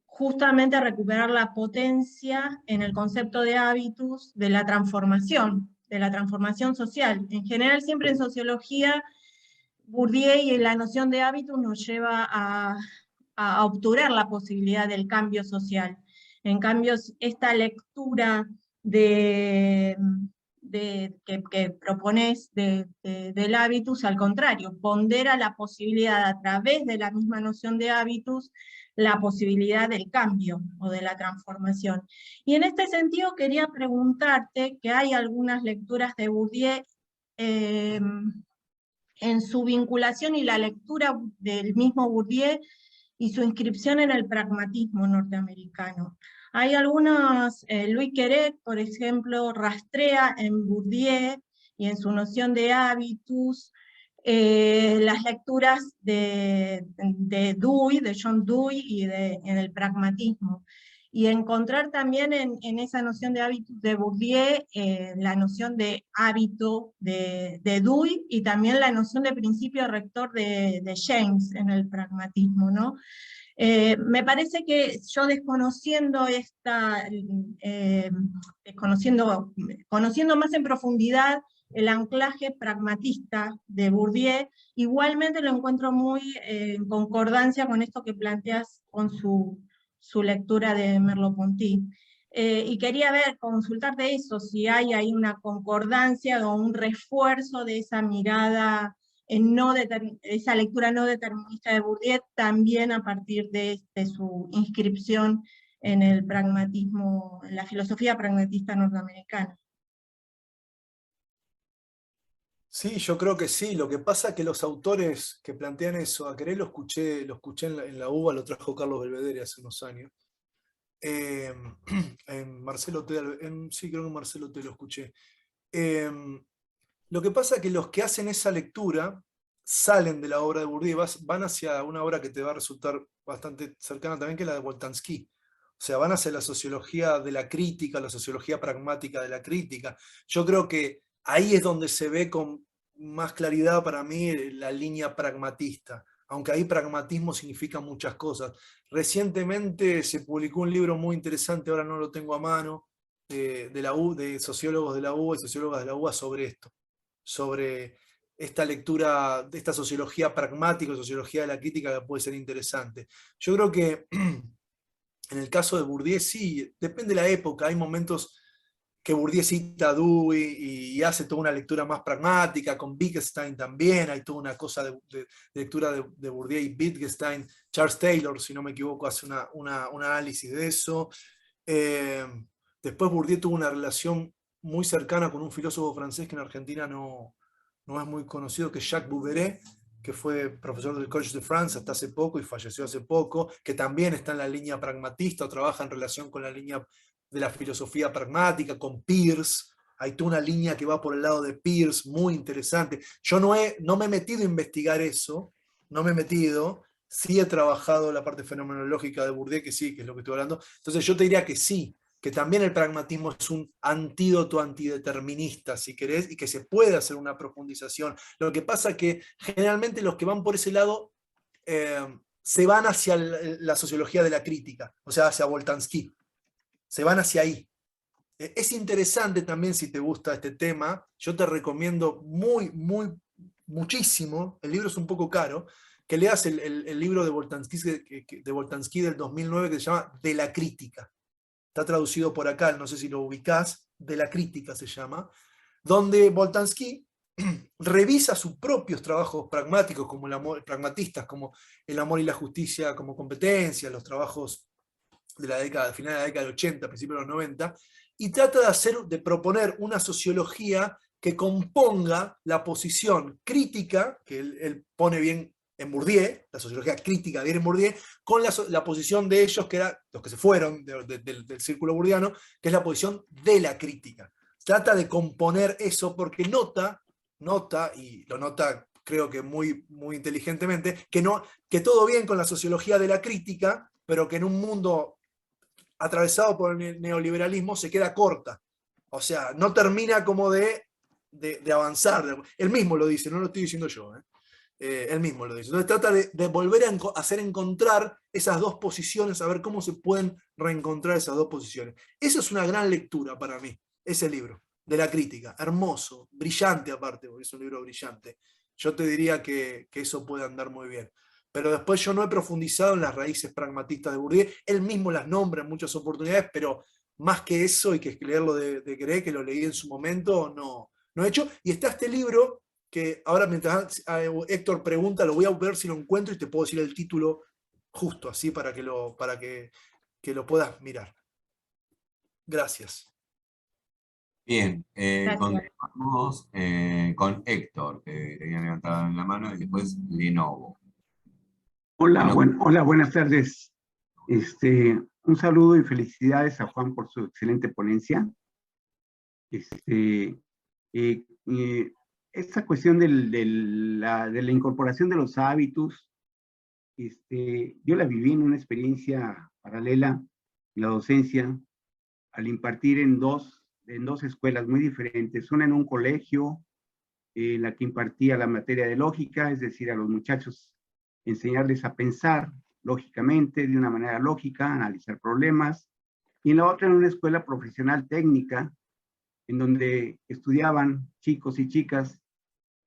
justamente recuperar la potencia en el concepto de hábitus de la transformación social. En general, siempre en sociología, Bourdieu y la noción de hábitus nos lleva a obturar la posibilidad del cambio social. En cambio, esta lectura que propones del hábitus, al contrario, pondera la posibilidad a través de la misma noción de hábitus, la posibilidad del cambio o de la transformación. Y en este sentido quería preguntarte que hay algunas lecturas de Bourdieu en su vinculación y la lectura del mismo Bourdieu y su inscripción en el pragmatismo norteamericano. Hay algunos, Louis Queret, por ejemplo, rastrea en Bourdieu y en su noción de hábitus las lecturas de Dewey, de John Dewey, y en el pragmatismo. Y encontrar también en esa noción de hábitos de Bourdieu la noción de hábito de Dewey, y también la noción de principio rector de James en el pragmatismo, ¿no? Me parece que yo conociendo más en profundidad el anclaje pragmatista de Bourdieu, igualmente lo encuentro muy en concordancia con esto que planteas con su lectura de Merleau-Ponty. Y quería consultarte eso, si hay ahí una concordancia o un refuerzo de esa mirada, esa lectura no determinista de Bourdieu, también a partir de su inscripción en el pragmatismo, en la filosofía pragmatista norteamericana. Sí, yo creo que sí. Lo que pasa es que los autores que plantean eso, a Querés lo escuché en la UBA, lo trajo Carlos Belvedere hace unos años. En Marcelo T, sí, creo que en Marcelo T lo escuché. Lo que pasa es que los que hacen esa lectura salen de la obra de Bourdieu, van hacia una obra que te va a resultar bastante cercana también, que es la de Boltanski. O sea, van hacia la sociología de la crítica, la sociología pragmática de la crítica. Yo creo que ahí es donde se ve con más claridad para mí la línea pragmatista, aunque ahí pragmatismo significa muchas cosas. Recientemente se publicó un libro muy interesante, ahora no lo tengo a mano, de sociólogos de la UBA y sociólogas de la UBA sobre esto, sobre esta lectura, de esta sociología pragmática, sociología de la crítica, que puede ser interesante. Yo creo que en el caso de Bourdieu sí, depende de la época, hay momentos que Bourdieu cita a Dewey y hace toda una lectura más pragmática, con Wittgenstein también, hay toda una cosa de lectura de Bourdieu y Wittgenstein. Charles Taylor, si no me equivoco, hace un análisis de eso. Después Bourdieu tuvo una relación muy cercana con un filósofo francés que en Argentina no es muy conocido, que es Jacques Bouveret, que fue profesor del Collège de France hasta hace poco y falleció hace poco, que también está en la línea pragmatista o trabaja en relación con la línea de la filosofía pragmática, con Peirce. Hay toda una línea que va por el lado de Peirce, muy interesante. Yo no me he metido a investigar eso, sí he trabajado la parte fenomenológica de Bourdieu, que sí, que es lo que estoy hablando. Entonces yo te diría que sí, que también el pragmatismo es un antídoto antideterminista, si querés, y que se puede hacer una profundización. Lo que pasa es que generalmente los que van por ese lado se van hacia la sociología de la crítica, o sea, hacia Boltanski. Se van hacia ahí. Es interesante también, si te gusta este tema, yo te recomiendo muchísimo, el libro es un poco caro, que leas el libro de Boltanski del 2009, que se llama De la crítica. Está traducido por acá, no sé si lo ubicás, De la crítica se llama, donde Boltanski revisa sus propios trabajos pragmáticos, pragmatistas, como El amor y la justicia como competencia, los trabajos de la década, final de la década del 80, principios de los 90, y trata de proponer una sociología que componga la posición crítica, que él pone bien en Bourdieu, la sociología crítica bien en Bourdieu, con la posición de ellos, que eran los que se fueron del círculo bourdiano, que es la posición de la crítica. Trata de componer eso porque nota, y lo nota creo que muy inteligentemente, que todo bien con la sociología de la crítica, pero que en un mundo atravesado por el neoliberalismo, se queda corta. O sea, no termina como de avanzar. Él mismo lo dice, no lo estoy diciendo yo. Él mismo lo dice. Entonces trata de volver a hacer encontrar esas dos posiciones, a ver cómo se pueden reencontrar esas dos posiciones. Eso es una gran lectura para mí, ese libro, de la crítica. Hermoso, brillante aparte, porque es un libro brillante. Yo te diría que eso puede andar muy bien. Pero después yo no he profundizado en las raíces pragmatistas de Bourdieu. Él mismo las nombra en muchas oportunidades, pero más que eso, y que leerlo de Querer, que lo leí en su momento, no he hecho. Y está este libro, que ahora mientras Héctor pregunta, lo voy a ver si lo encuentro y te puedo decir el título justo, así para que lo puedas mirar. Gracias. Bien, Gracias. continuamos con Héctor, que tenía levantado la mano, y después Lenovo. Hola, Lenovo. hola, buenas tardes. Un saludo y felicidades a Juan por su excelente ponencia. Esta cuestión de la incorporación de los hábitos, yo la viví en una experiencia paralela, la docencia, al impartir en dos escuelas muy diferentes, una en un colegio, la que impartía la materia de lógica, es decir, a los muchachos enseñarles a pensar lógicamente, de una manera lógica, analizar problemas, y en la otra en una escuela profesional técnica, en donde estudiaban chicos y chicas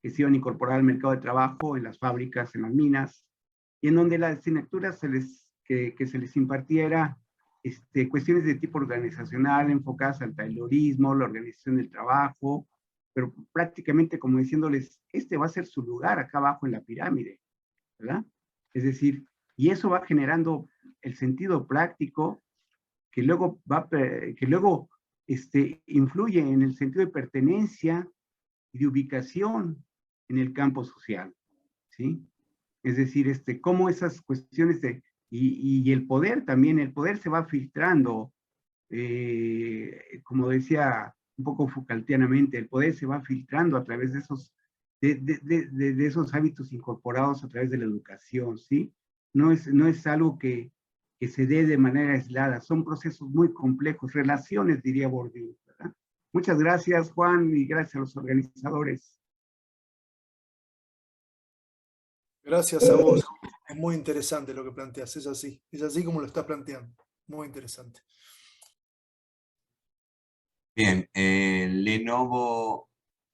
que se iban a incorporar al mercado de trabajo, en las fábricas, en las minas, y en donde la asignatura que se les impartiera cuestiones de tipo organizacional, enfocadas al taylorismo, la organización del trabajo, pero prácticamente como diciéndoles, va a ser su lugar acá abajo en la pirámide, ¿verdad? Es decir, y eso va generando el sentido práctico que luego influye en el sentido de pertenencia y de ubicación en el campo social, ¿sí? Es decir, cómo esas cuestiones y el poder también, el poder se va filtrando, como decía un poco Foucaultianamente, el poder se va filtrando a través de esos hábitos incorporados a través de la educación, ¿sí? No es algo que se dé de manera aislada, son procesos muy complejos, relaciones, diría Bourdieu, ¿verdad? Muchas gracias, Juan, y gracias a los organizadores. Gracias a vos. Es muy interesante lo que planteas, es así como lo estás planteando. Muy interesante. Bien, Lenovo,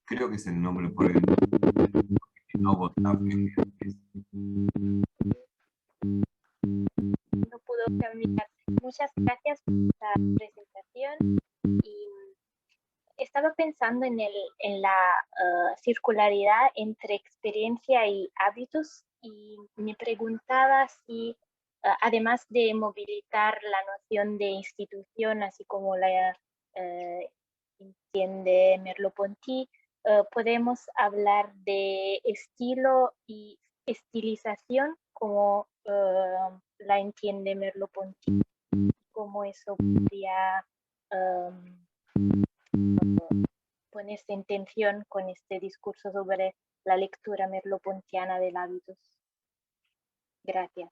creo que es el nombre por el Lenovo también. No pudo cambiar. Muchas gracias por esta presentación. Y estaba pensando en la circularidad entre experiencia y hábitos, y me preguntaba si, además de movilizar la noción de institución, así como la entiende Merleau-Ponty, podemos hablar de estilo y estilización como la entiende Merleau-Ponty, cómo eso podría ponerse en tensión con este discurso sobre la lectura merleau-pontiana del hábitos. Gracias.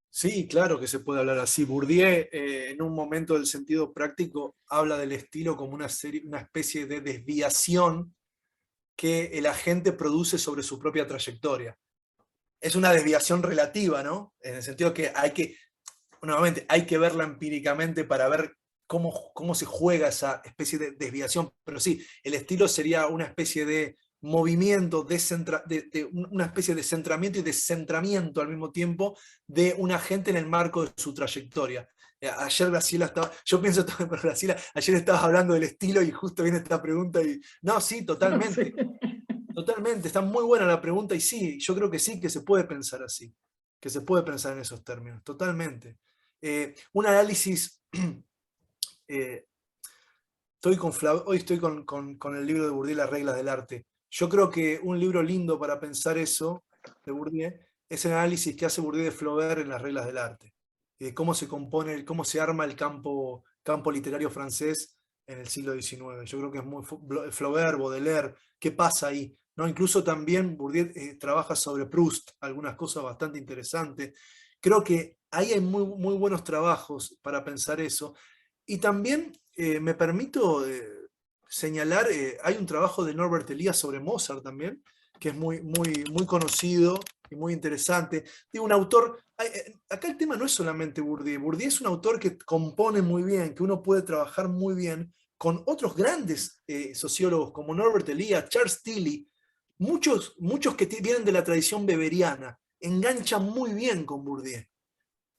Sí, claro que se puede hablar así. Bourdieu, en un momento del sentido práctico, habla del estilo como una especie de desviación que el agente produce sobre su propia trayectoria. Es una desviación relativa, ¿no? En el sentido que nuevamente, hay que verla empíricamente para ver cómo se juega esa especie de desviación. Pero sí, el estilo sería una especie de movimiento, una especie de centramiento y descentramiento al mismo tiempo de un agente en el marco de su trayectoria. Ayer Graciela estaba, yo pienso también por Graciela, ayer estabas hablando del estilo y justo viene esta pregunta y, no, sí, totalmente, totalmente, está muy buena la pregunta y sí, yo creo que sí, que se puede pensar así, que se puede pensar en esos términos, totalmente. Un análisis, hoy estoy con el libro de Bourdieu, Las reglas del arte. Yo creo que un libro lindo para pensar eso, de Bourdieu, es el análisis que hace Bourdieu de Flaubert en Las reglas del arte, de cómo se compone, cómo se arma el campo literario francés en el siglo XIX. Yo creo que es muy Flaubert, Baudelaire, qué pasa ahí, ¿no? Incluso también Bourdieu trabaja sobre Proust, algunas cosas bastante interesantes, Creo que ahí hay muy, muy buenos trabajos para pensar eso. Y también me permito señalar, hay un trabajo de Norbert Elias sobre Mozart también, que es muy, muy, muy conocido y muy interesante. Digo, un autor, acá el tema no es solamente Bourdieu. Bourdieu es un autor que compone muy bien, que uno puede trabajar muy bien con otros grandes sociólogos como Norbert Elias, Charles Tilly, muchos que vienen de la tradición weberiana, enganchan muy bien con Bourdieu.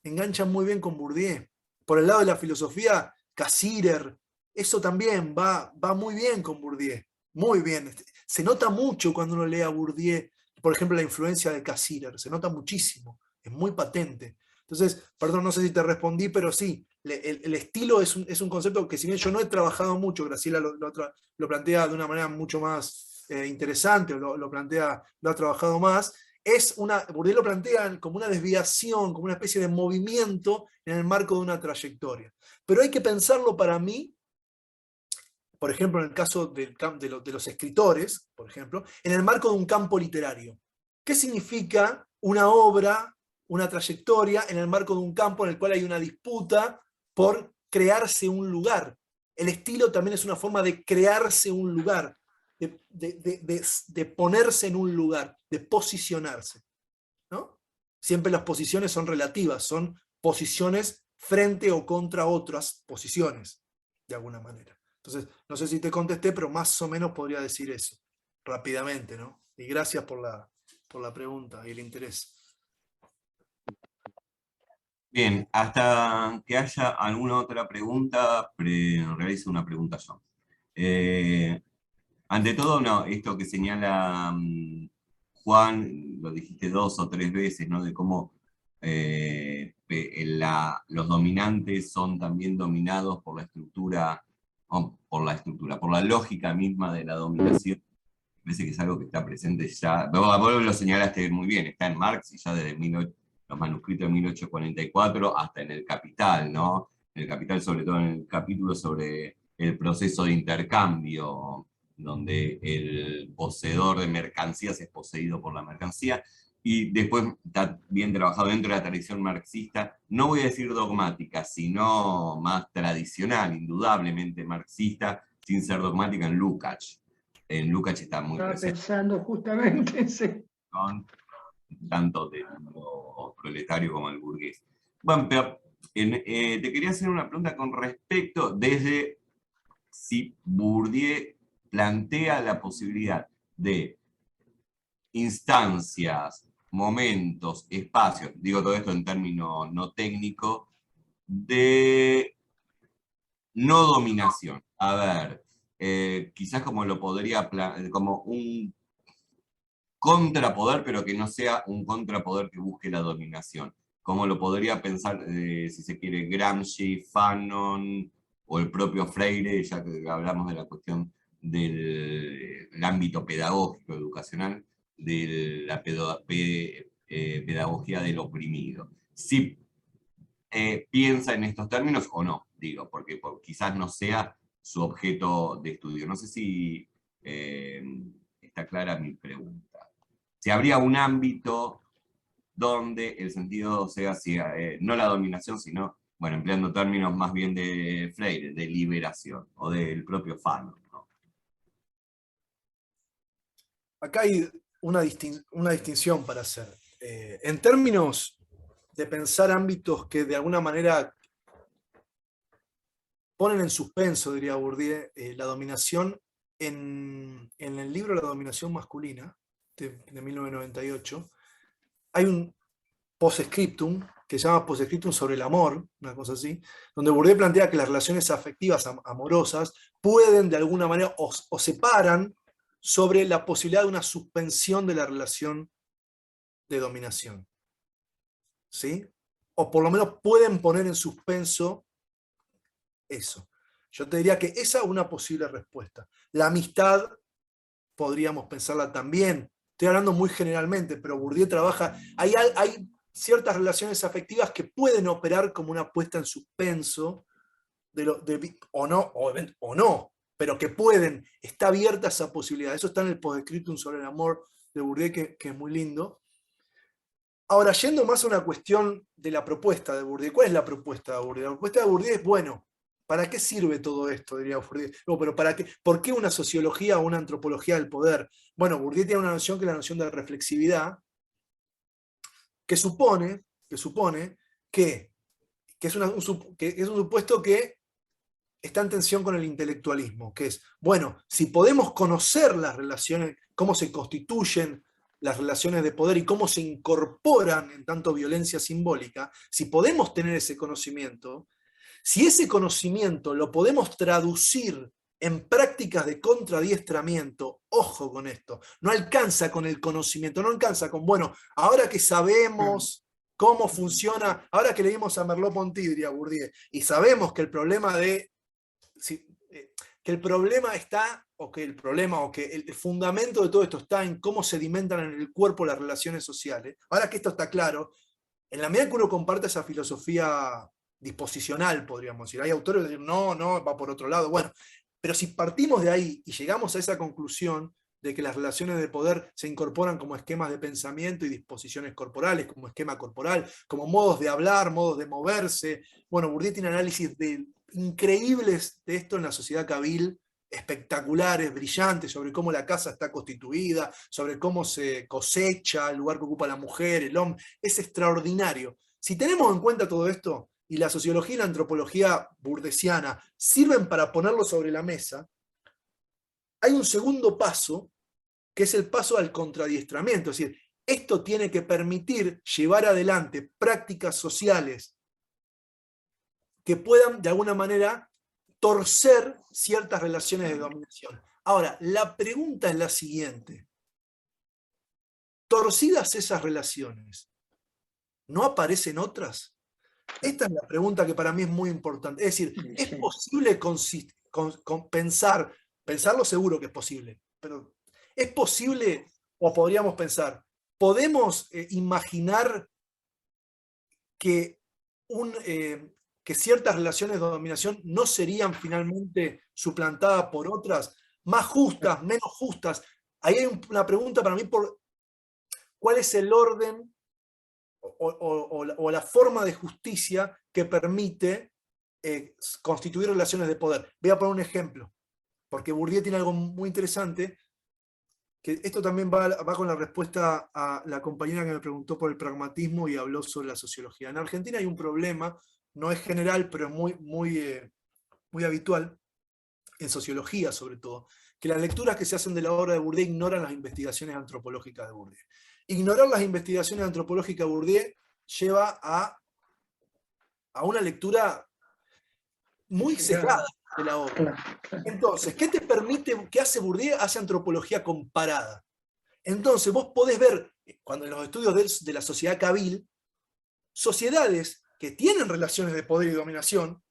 Enganchan muy bien con Bourdieu. Por el lado de la filosofía, Cassirer, eso también va muy bien con Bourdieu. Muy bien. Se nota mucho cuando uno lee a Bourdieu, por ejemplo, la influencia de Cassirer. Se nota muchísimo. Es muy patente. Entonces, perdón, no sé si te respondí, pero sí, el estilo es un concepto que si bien yo no he trabajado mucho, Graciela lo plantea de una manera mucho más interesante, o lo ha trabajado más, Bourdieu lo plantea como una desviación, como una especie de movimiento en el marco de una trayectoria. Pero hay que pensarlo para mí, por ejemplo, en el caso de los escritores, por ejemplo, en el marco de un campo literario. ¿Qué significa una obra, una trayectoria en el marco de un campo en el cual hay una disputa por crearse un lugar? El estilo también es una forma de crearse un lugar, de ponerse en un lugar, de posicionarse, ¿no? Siempre las posiciones son relativas, son posiciones frente o contra otras posiciones, de alguna manera. Entonces, no sé si te contesté, pero más o menos podría decir eso, rápidamente, ¿no? Y gracias por la pregunta y el interés. Bien, hasta que haya alguna otra pregunta, realizo una pregunta yo. Ante todo, no, esto que señala Juan, lo dijiste 2 o 3 veces, ¿no? De cómo los dominantes son también dominados por la estructura, por la lógica misma de la dominación. Parece que es algo que está presente ya. Vos lo señalaste muy bien, está en Marx y ya desde los manuscritos de 1844 hasta en el Capital, ¿no? En el Capital, sobre todo en el capítulo sobre el proceso de intercambio, donde el poseedor de mercancías es poseído por la mercancía, y después está bien trabajado dentro de la tradición marxista, no voy a decir dogmática, sino más tradicional, indudablemente marxista, sin ser dogmática, en Lukács. En Lukács está muy Estaba presente. pensando justamente, sí. Tanto del mundo proletario como el burgués. Bueno, pero te quería hacer una pregunta con respecto desde si Bourdieu plantea la posibilidad de instancias, momentos, espacios, digo todo esto en términos no técnicos, de no dominación. A ver, quizás como lo podría, como un contrapoder, pero que no sea un contrapoder que busque la dominación. Como lo podría pensar, si se quiere, Gramsci, Fanon, o el propio Freire, ya que hablamos de la cuestión del ámbito pedagógico, educacional, de la pedagogía del oprimido. Si piensa en estos términos o no, digo, porque quizás no sea su objeto de estudio. No sé si está clara mi pregunta. Si habría un ámbito donde el sentido sea, no la dominación, sino, bueno, empleando términos más bien de Freire, de liberación, o del propio Fanon, ¿no? Acá hay una distinción para hacer. En términos de pensar ámbitos que de alguna manera ponen en suspenso, diría Bourdieu, la dominación, en el libro La dominación masculina, de 1998, hay un postscriptum, que se llama postscriptum sobre el amor, una cosa así, donde Bourdieu plantea que las relaciones afectivas amorosas pueden de alguna manera o separan sobre la posibilidad de una suspensión de la relación de dominación. ¿Sí? O por lo menos pueden poner en suspenso eso. Yo te diría que esa es una posible respuesta. La amistad podríamos pensarla también. Estoy hablando muy generalmente, pero Bourdieu trabaja... Hay ciertas relaciones afectivas que pueden operar como una puesta en suspenso, o no, pero que pueden, está abierta esa posibilidad. Eso está en el postscriptum sobre el amor de Bourdieu, que es muy lindo. Ahora, yendo más a una cuestión de la propuesta de Bourdieu. ¿Cuál es la propuesta de Bourdieu? La propuesta de Bourdieu es, bueno, ¿para qué sirve todo esto? Diría Bourdieu. No, pero ¿para qué? ¿Por qué una sociología o una antropología del poder? Bueno, Bourdieu tiene una noción que es la noción de reflexividad, que supone que es un supuesto que está en tensión con el intelectualismo, que es, bueno, si podemos conocer las relaciones, cómo se constituyen las relaciones de poder y cómo se incorporan en tanto violencia simbólica, si podemos tener ese conocimiento, si ese conocimiento lo podemos traducir en prácticas de contradiestramiento, ojo con esto, no alcanza con el conocimiento, no alcanza con, bueno, ahora que sabemos cómo funciona, ahora que leímos a Merleau-Ponty, diría Bourdieu, y sabemos que el problema está, o que el fundamento de todo esto está en cómo sedimentan en el cuerpo las relaciones sociales. Ahora que esto está claro, en la medida que uno comparte esa filosofía disposicional, podríamos decir, hay autores que dicen, no, va por otro lado. Bueno, pero si partimos de ahí y llegamos a esa conclusión de que las relaciones de poder se incorporan como esquemas de pensamiento y disposiciones corporales, como esquema corporal, como modos de hablar, modos de moverse. Bueno, Bourdieu tiene análisis increíbles de esto en la sociedad Cabil, espectaculares, brillantes, sobre cómo la casa está constituida, sobre cómo se cosecha, el lugar que ocupa la mujer, el hombre. Es extraordinario. Si tenemos en cuenta todo esto, y la sociología y la antropología burdesiana sirven para ponerlo sobre la mesa, hay un segundo paso, que es el paso al contradiestramiento. Es decir, esto tiene que permitir llevar adelante prácticas sociales que puedan, de alguna manera, torcer ciertas relaciones de dominación. Ahora, la pregunta es la siguiente. Torcidas esas relaciones, ¿no aparecen otras? Esta es la pregunta que para mí es muy importante. Es decir, ¿es posible pensarlo seguro que es posible, pero ¿es posible, o podríamos pensar, podemos imaginar que ciertas relaciones de dominación no serían finalmente suplantadas por otras, más justas, menos justas? Ahí hay una pregunta para mí por cuál es el orden o la forma de justicia que permite constituir relaciones de poder. Voy a poner un ejemplo, porque Bourdieu tiene algo muy interesante, que esto también va con la respuesta a la compañera que me preguntó por el pragmatismo y habló sobre la sociología. En Argentina hay un problema, no es general, pero es muy habitual, en sociología sobre todo, que las lecturas que se hacen de la obra de Bourdieu ignoran las investigaciones antropológicas de Bourdieu. Ignorar las investigaciones antropológicas de Bourdieu lleva a una lectura muy sesgada de la obra. Entonces, ¿qué te permite, qué hace Bourdieu? Hace antropología comparada. Entonces, vos podés ver, cuando en los estudios de la sociedad Cabil, sociedades que tienen relaciones de poder y dominación,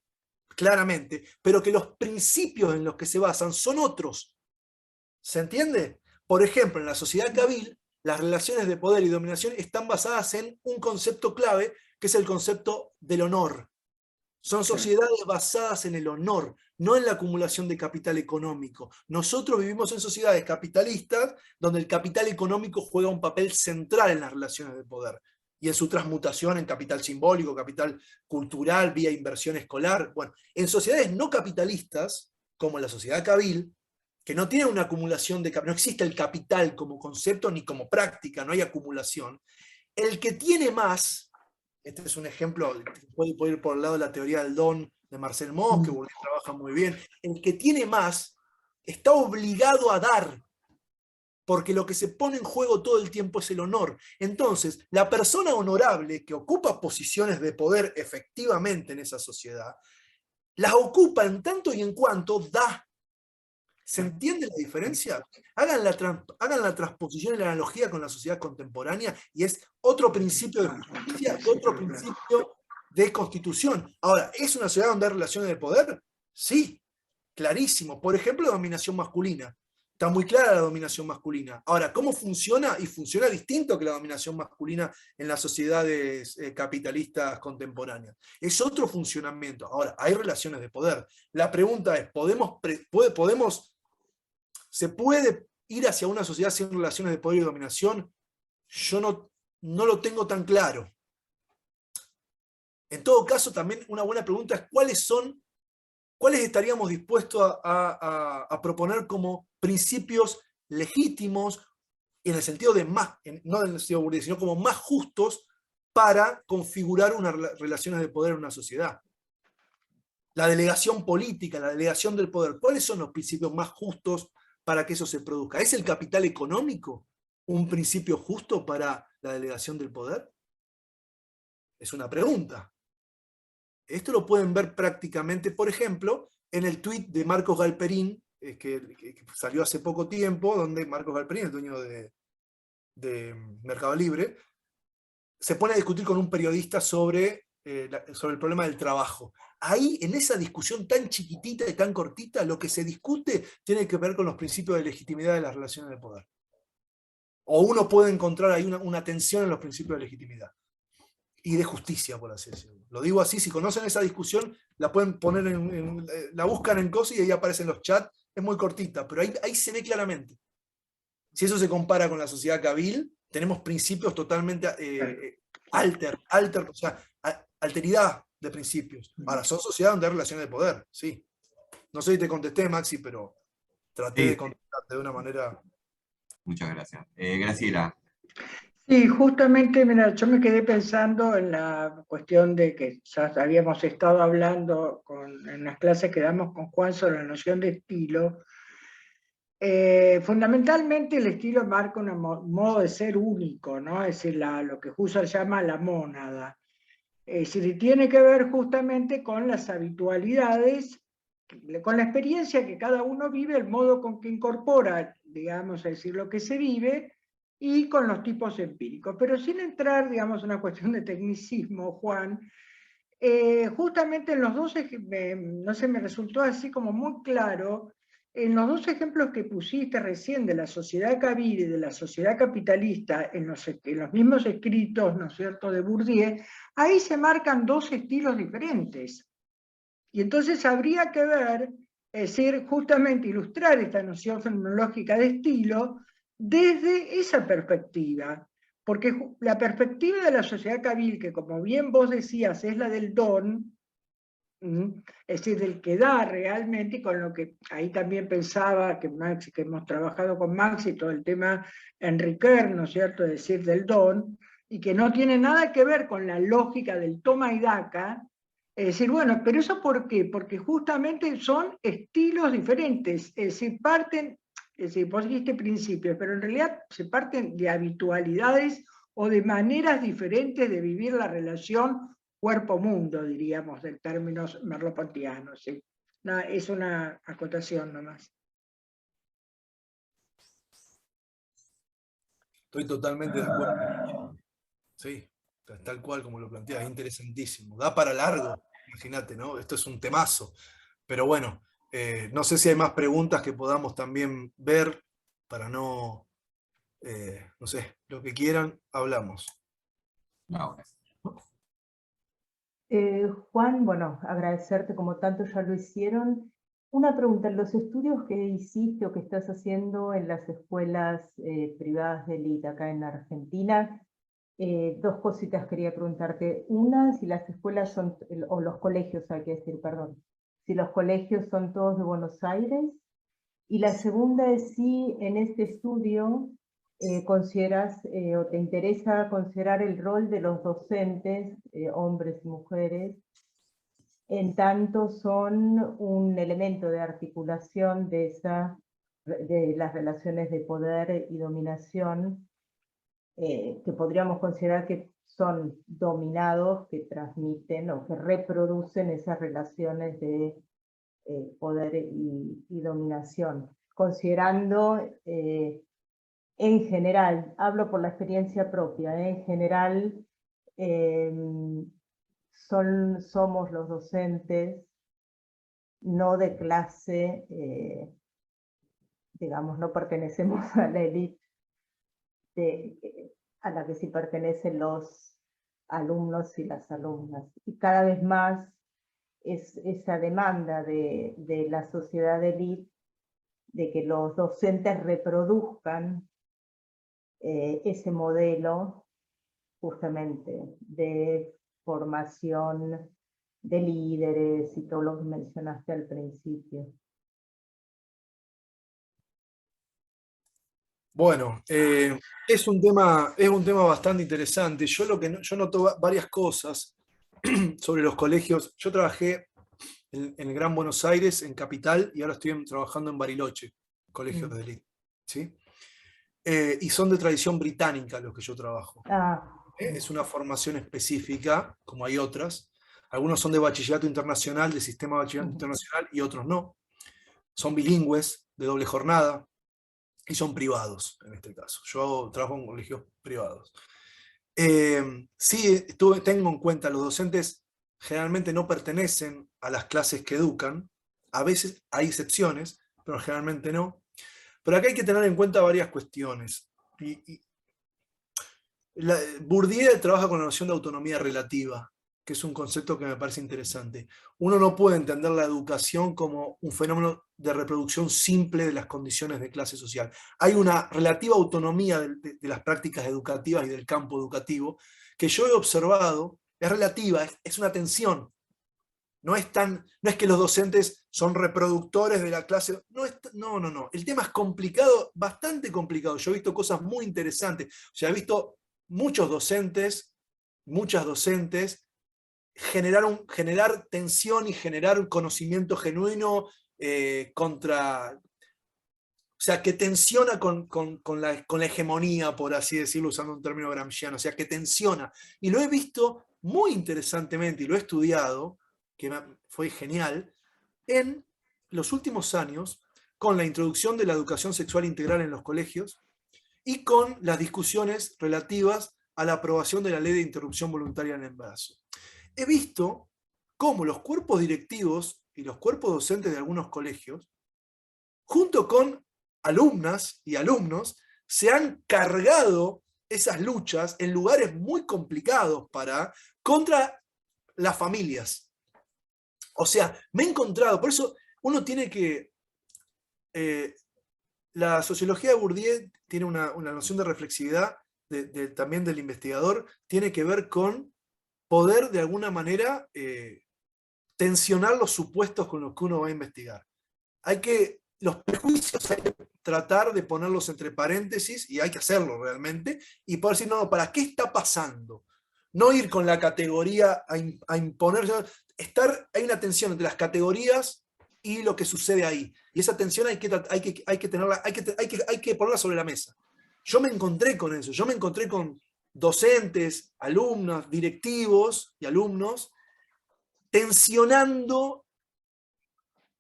claramente, pero que los principios en los que se basan son otros. ¿Se entiende? Por ejemplo, en la sociedad Cabil, las relaciones de poder y dominación están basadas en un concepto clave, que es el concepto del honor. Son sociedades basadas en el honor, no en la acumulación de capital económico. Nosotros vivimos en sociedades capitalistas, donde el capital económico juega un papel central en las relaciones de poder, y en su transmutación en capital simbólico, capital cultural, vía inversión escolar. Bueno, en sociedades no capitalistas, como la sociedad Cabil, que no tiene una acumulación de capital, no existe el capital como concepto ni como práctica, no hay acumulación. El que tiene más, este es un ejemplo, puede ir por el lado de la teoría del don de Marcel Mauss, que Bourdieu trabaja muy bien, el que tiene más está obligado a dar, porque lo que se pone en juego todo el tiempo es el honor. Entonces, la persona honorable que ocupa posiciones de poder efectivamente en esa sociedad, las ocupa en tanto y en cuanto da. ¿Se entiende la diferencia? Hagan la transposición y la analogía con la sociedad contemporánea, y es otro principio de justicia y otro principio de constitución. Ahora, ¿es una sociedad donde hay relaciones de poder? Sí, clarísimo. Por ejemplo, la dominación masculina. Está muy clara la dominación masculina. Ahora, ¿cómo funciona? Y funciona distinto que la dominación masculina en las sociedades capitalistas contemporáneas. Es otro funcionamiento. Ahora, hay relaciones de poder. La pregunta es, ¿se puede ir hacia una sociedad sin relaciones de poder y dominación? Yo no lo tengo tan claro. En todo caso, también una buena pregunta es ¿cuáles estaríamos dispuestos a proponer como principios legítimos, en el sentido de más, no en el sentido burgués, sino como más justos para configurar unas relaciones de poder en una sociedad? La delegación política, la delegación del poder, ¿cuáles son los principios más justos para que eso se produzca? ¿Es el capital económico un principio justo para la delegación del poder? Es una pregunta. Esto lo pueden ver prácticamente, por ejemplo, en el tuit de Marcos Galperín, que salió hace poco tiempo, donde Marcos Galperín, el dueño de Mercado Libre, se pone a discutir con un periodista sobre el problema del trabajo. Ahí, en esa discusión tan chiquitita y tan cortita, lo que se discute tiene que ver con los principios de legitimidad de las relaciones de poder. O uno puede encontrar ahí una tensión en los principios de legitimidad y de justicia, por así decirlo. Lo digo así, si conocen esa discusión, la pueden poner la buscan en COSI y ahí aparecen los chats. Es muy cortita, pero ahí se ve claramente. Si eso se compara con la sociedad cabil, tenemos principios totalmente o sea, alteridad de principios. Ahora, son sociedades donde hay relaciones de poder, sí. No sé si te contesté, Maxi, pero traté de contestarte de una manera... Muchas gracias. Graciela. Sí, justamente, mira, yo me quedé pensando en la cuestión de que ya habíamos estado hablando en las clases que damos con Juan sobre la noción de estilo. Fundamentalmente el estilo marca un modo de ser único, ¿no? Es decir, lo que Husserl llama la mónada. Es decir, tiene que ver justamente con las habitualidades, con la experiencia que cada uno vive, el modo con que incorpora, digamos, es decir, lo que se vive, y con los tipos empíricos. Pero sin entrar, digamos, en una cuestión de tecnicismo, Juan, justamente en los dos, no sé, me resultó así como muy claro, en los dos ejemplos que pusiste recién de la sociedad cabil y de la sociedad capitalista, en los mismos escritos, ¿no es cierto?, de Bourdieu, ahí se marcan dos estilos diferentes. Y entonces habría que ver, es decir, justamente ilustrar esta noción fenomenológica de estilo desde esa perspectiva. Porque la perspectiva de la sociedad cabil, que como bien vos decías, es la del don, es decir, del que da realmente, y con lo que ahí también pensaba que hemos trabajado con Max y todo el tema Enriquer, ¿no es cierto?, es decir, del don, y que no tiene nada que ver con la lógica del toma y daca. Es decir, bueno, pero ¿eso por qué? Porque justamente son estilos diferentes, es decir, vos dijiste principios, pero en realidad se parten de habitualidades o de maneras diferentes de vivir la relación cuerpo-mundo, diríamos, en términos merleau-pontianos. ¿Sí? Es una acotación nomás. Estoy totalmente de acuerdo. Sí, tal cual como lo planteas, es interesantísimo. Da para largo, imagínate, ¿no? Esto es un temazo. Pero bueno, no sé si hay más preguntas que podamos también ver para no sé, lo que quieran, hablamos. Laura. Juan, bueno, agradecerte como tanto ya lo hicieron. Una pregunta, en los estudios que hiciste o que estás haciendo en las escuelas privadas de élite acá en Argentina, dos cositas quería preguntarte. Una, si las escuelas son, o los colegios, hay que decir, perdón, si los colegios son todos de Buenos Aires. Y la segunda es si en este estudio consideras o te interesa considerar el rol de los docentes, hombres y mujeres, en tanto son un elemento de articulación de las relaciones de poder y dominación, que podríamos considerar que son dominados, que transmiten o que reproducen esas relaciones de poder y dominación, considerando en general, hablo por la experiencia propia, en general somos los docentes no de clase, digamos, no pertenecemos a la élite a la que sí pertenecen los alumnos y las alumnas. Y cada vez más es esa demanda de la sociedad de élite de que los docentes reproduzcan ese modelo justamente, de formación de líderes y todo lo que mencionaste al principio. Bueno, es un tema bastante interesante. Yo noto varias cosas sobre los colegios. Yo trabajé en el Gran Buenos Aires, en Capital, y ahora estoy trabajando en Bariloche, colegios de élite, ¿sí? Y son de tradición británica los que yo trabajo. Es una formación específica, como hay otras. Algunos son de bachillerato internacional, de sistema de bachillerato internacional, y otros no. Son bilingües, de doble jornada, y son privados, en este caso. Yo trabajo en colegios privados. Sí, tengo en cuenta, los docentes generalmente no pertenecen a las clases que educan. A veces hay excepciones, pero generalmente no. Pero acá hay que tener en cuenta varias cuestiones. Bourdieu trabaja con la noción de autonomía relativa, que es un concepto que me parece interesante. Uno no puede entender la educación como un fenómeno de reproducción simple de las condiciones de clase social. Hay una relativa autonomía de las prácticas educativas y del campo educativo que yo he observado, es relativa, es una tensión. No es que los docentes son reproductores de la clase. No. El tema es complicado, bastante complicado. Yo he visto cosas muy interesantes. O sea, he visto muchas docentes generar tensión y generar un conocimiento genuino o sea, que tensiona con la hegemonía, por así decirlo, usando un término gramsciano, o sea, que tensiona. Y lo he visto muy interesantemente, y lo he estudiado, que fue genial, en los últimos años, con la introducción de la educación sexual integral en los colegios, y con las discusiones relativas a la aprobación de la ley de interrupción voluntaria en el embarazo. He visto cómo los cuerpos directivos y los cuerpos docentes de algunos colegios, junto con alumnas y alumnos, se han cargado esas luchas en lugares muy complicados contra las familias. O sea, me he encontrado, por eso uno tiene que... la sociología de Bourdieu tiene una noción de reflexividad también del investigador, tiene que ver con poder de alguna manera tensionar los supuestos con los que uno va a investigar. Los prejuicios hay que tratar de ponerlos entre paréntesis, y hay que hacerlo realmente, y poder decir, no, ¿para qué está pasando? No ir con la categoría a imponer, hay una tensión entre las categorías y lo que sucede ahí. Y esa tensión hay que ponerla sobre la mesa. Yo me encontré con eso, yo me encontré con docentes, alumnos, directivos y alumnos tensionando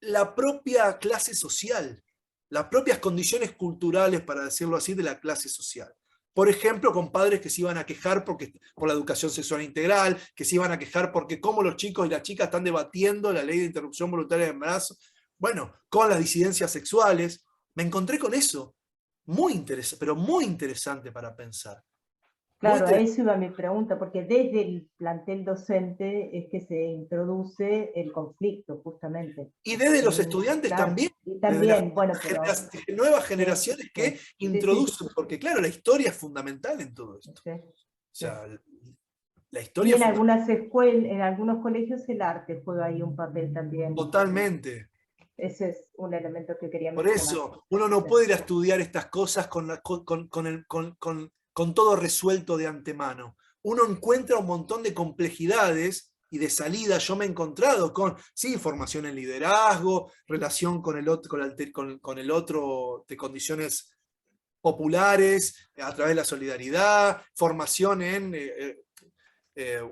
la propia clase social, las propias condiciones culturales, para decirlo así, de la clase social. Por ejemplo, con padres que se iban a quejar por la educación sexual integral, que se iban a quejar porque cómo los chicos y las chicas están debatiendo la ley de interrupción voluntaria de embarazo. Bueno, con las disidencias sexuales. Me encontré con eso. Muy interesante, pero muy interesante para pensar. Claro, a eso iba mi pregunta, porque desde el plantel docente es que se introduce el conflicto, justamente. Y desde los estudiantes también. Y también, bueno, pero... nuevas generaciones que introducen, porque claro, la historia es fundamental en todo esto. O sea, la historia... Y en algunas escuelas, en algunos colegios el arte juega ahí un papel también. Totalmente. Ese es un elemento que quería mencionar. Por eso, uno no puede ir a estudiar estas cosas con todo resuelto de antemano. Uno encuentra un montón de complejidades y de salidas. Yo me he encontrado con, sí, formación en liderazgo, relación con el otro de condiciones populares, a través de la solidaridad, formación en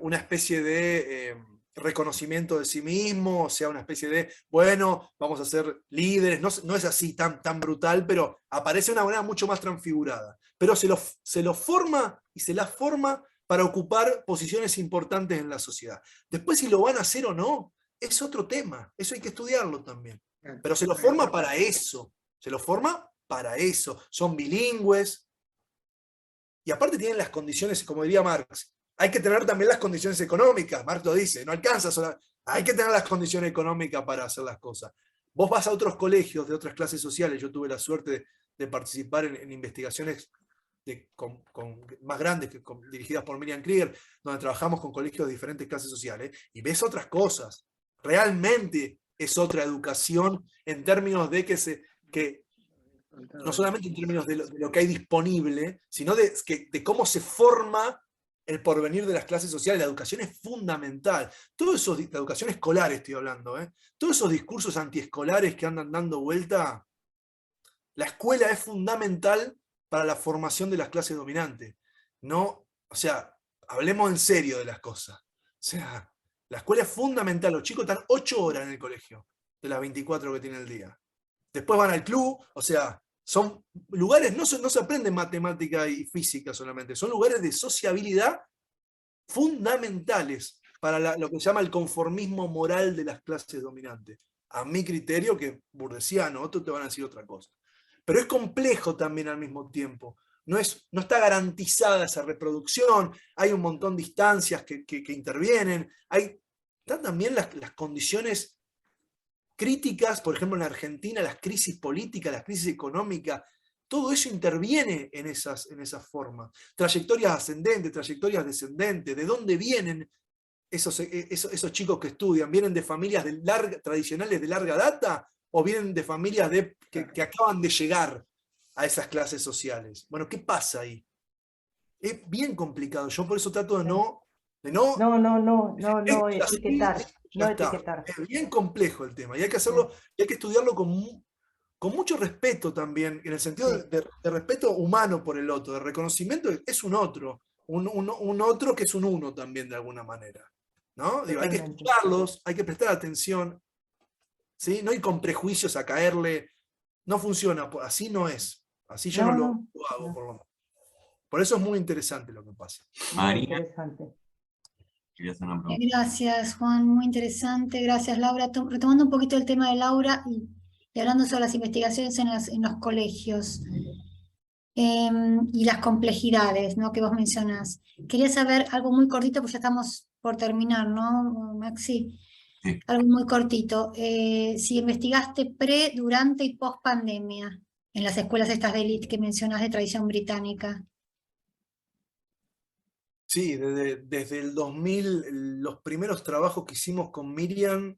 una especie de reconocimiento de sí mismo, o sea, una especie de, bueno, vamos a ser líderes, no es así tan brutal, pero aparece de una manera mucho más transfigurada. Pero se lo forma y se la forma para ocupar posiciones importantes en la sociedad. Después, si lo van a hacer o no, es otro tema, eso hay que estudiarlo también. Pero se lo forma para eso, son bilingües, y aparte tienen las condiciones, como diría Marx, hay que tener también las condiciones económicas. Marx lo dice, no alcanza hay que tener las condiciones económicas para hacer las cosas. Vos vas a otros colegios de otras clases sociales, yo tuve la suerte de participar en investigaciones más grandes, dirigidas por Miriam Krieger, donde trabajamos con colegios de diferentes clases sociales, y ves otras cosas. Realmente es otra educación en términos de que no solamente en términos de lo que hay disponible, sino de cómo se forma el porvenir de las clases sociales. La educación es fundamental. La educación escolar estoy hablando, todos esos discursos antiescolares que andan dando vuelta, la escuela es fundamental para la formación de las clases dominantes. No, o sea, hablemos en serio de las cosas. O sea, la escuela es fundamental. Los chicos están 8 horas en el colegio, de las 24 que tiene el día. Después van al club, o sea, son lugares, no se aprende matemática y física solamente, son lugares de sociabilidad fundamentales para lo que se llama el conformismo moral de las clases dominantes. A mi criterio, que burdesiano, otros te van a decir otra cosa. Pero es complejo también al mismo tiempo. No está garantizada esa reproducción, hay un montón de instancias que intervienen, están también las condiciones críticas, por ejemplo en la Argentina, las crisis políticas, las crisis económicas, todo eso interviene en esas formas. Trayectorias ascendentes, trayectorias descendentes, ¿de dónde vienen esos chicos que estudian? ¿Vienen de familias tradicionales de larga data o vienen de familias que acaban de llegar a esas clases sociales? Bueno, ¿qué pasa ahí? Es bien complicado, yo por eso trato de no etiquetar. Es bien complejo el tema y hay que hacerlo, y hay que estudiarlo con mucho respeto también, en el sentido de respeto humano por el otro, de reconocimiento que es un otro que es un uno también de alguna manera, ¿no? Digo, hay que escucharlos, hay que prestar atención, ¿sí? No ir con prejuicios a caerle, no funciona, así no es, así yo no lo hago, por lo menos. Por eso es muy interesante lo que pasa. María. Gracias, Juan, muy interesante. Gracias, Laura. Retomando un poquito el tema de Laura y hablando sobre las investigaciones en los colegios y las complejidades, ¿no?, que vos mencionás. Quería saber algo muy cortito, porque ya estamos por terminar, ¿no, Maxi? Sí. Algo muy cortito. Si investigaste pre, durante y post pandemia en las escuelas estas de élite que mencionás de tradición británica. Sí, desde el 2000, los primeros trabajos que hicimos con Miriam,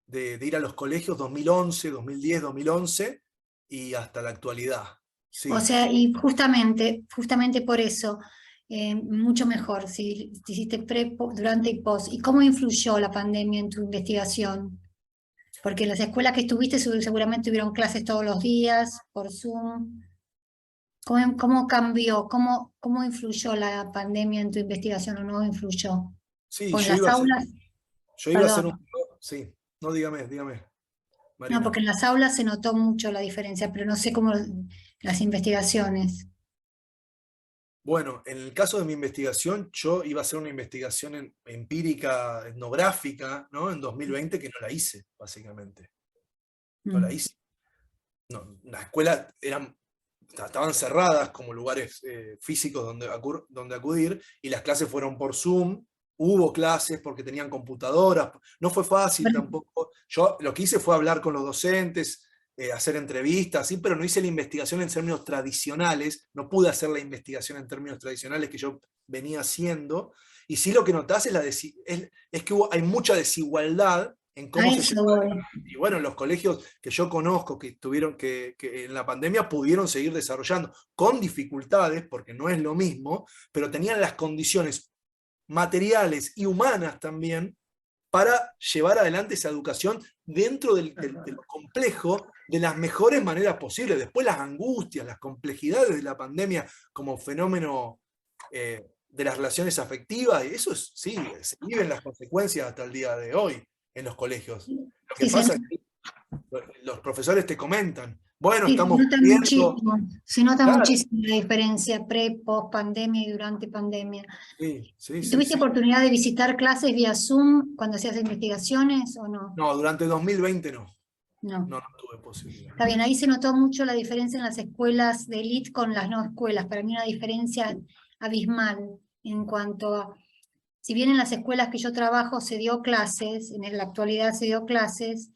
de ir a los colegios, 2011, 2010, 2011, y hasta la actualidad. Sí. O sea, y justamente por eso, mucho mejor, si hiciste pre, durante y post. ¿Y cómo influyó la pandemia en tu investigación? Porque en las escuelas que estuviste seguramente tuvieron clases todos los días, por Zoom. ¿Cómo cambió? ¿Cómo influyó la pandemia en tu investigación o no influyó? Sí, ¿Con las aulas? Yo iba a hacer un... Sí, no, dígame, Marina. No, porque en las aulas se notó mucho la diferencia, pero no sé cómo las investigaciones. Bueno, en el caso de mi investigación, yo iba a hacer una investigación empírica, etnográfica, ¿no? En 2020, que no la hice, básicamente. No la hice. No, las escuelas estaban cerradas como lugares físicos donde acudir, y las clases fueron por Zoom. Hubo clases porque tenían computadoras, no fue fácil tampoco. Yo lo que hice fue hablar con los docentes, hacer entrevistas, ¿sí? Pero no hice la investigación en términos tradicionales, no pude hacer la investigación en términos tradicionales que yo venía haciendo, y sí lo que notás es que hay mucha desigualdad en cómo se lleva. Y bueno, los colegios que yo conozco que tuvieron que en la pandemia pudieron seguir desarrollando, con dificultades, porque no es lo mismo, pero tenían las condiciones materiales y humanas también para llevar adelante esa educación dentro de lo complejo de las mejores maneras posibles. Después las angustias, las complejidades de la pandemia como fenómeno de las relaciones afectivas, y eso sí, se viven las consecuencias hasta el día de hoy en los colegios. Lo que pasa es que los profesores te comentan, bueno, estamos viendo... Se nota muchísimo la diferencia pre, post pandemia y durante pandemia. ¿Tuviste oportunidad de visitar clases vía Zoom cuando hacías investigaciones o no? No, durante 2020 no. No tuve posibilidad. Está bien, ahí se notó mucho la diferencia en las escuelas de élite con las no escuelas. Para mí una diferencia abismal en cuanto a, si bien en las escuelas que yo trabajo se dio clases, en la actualidad se dio clases,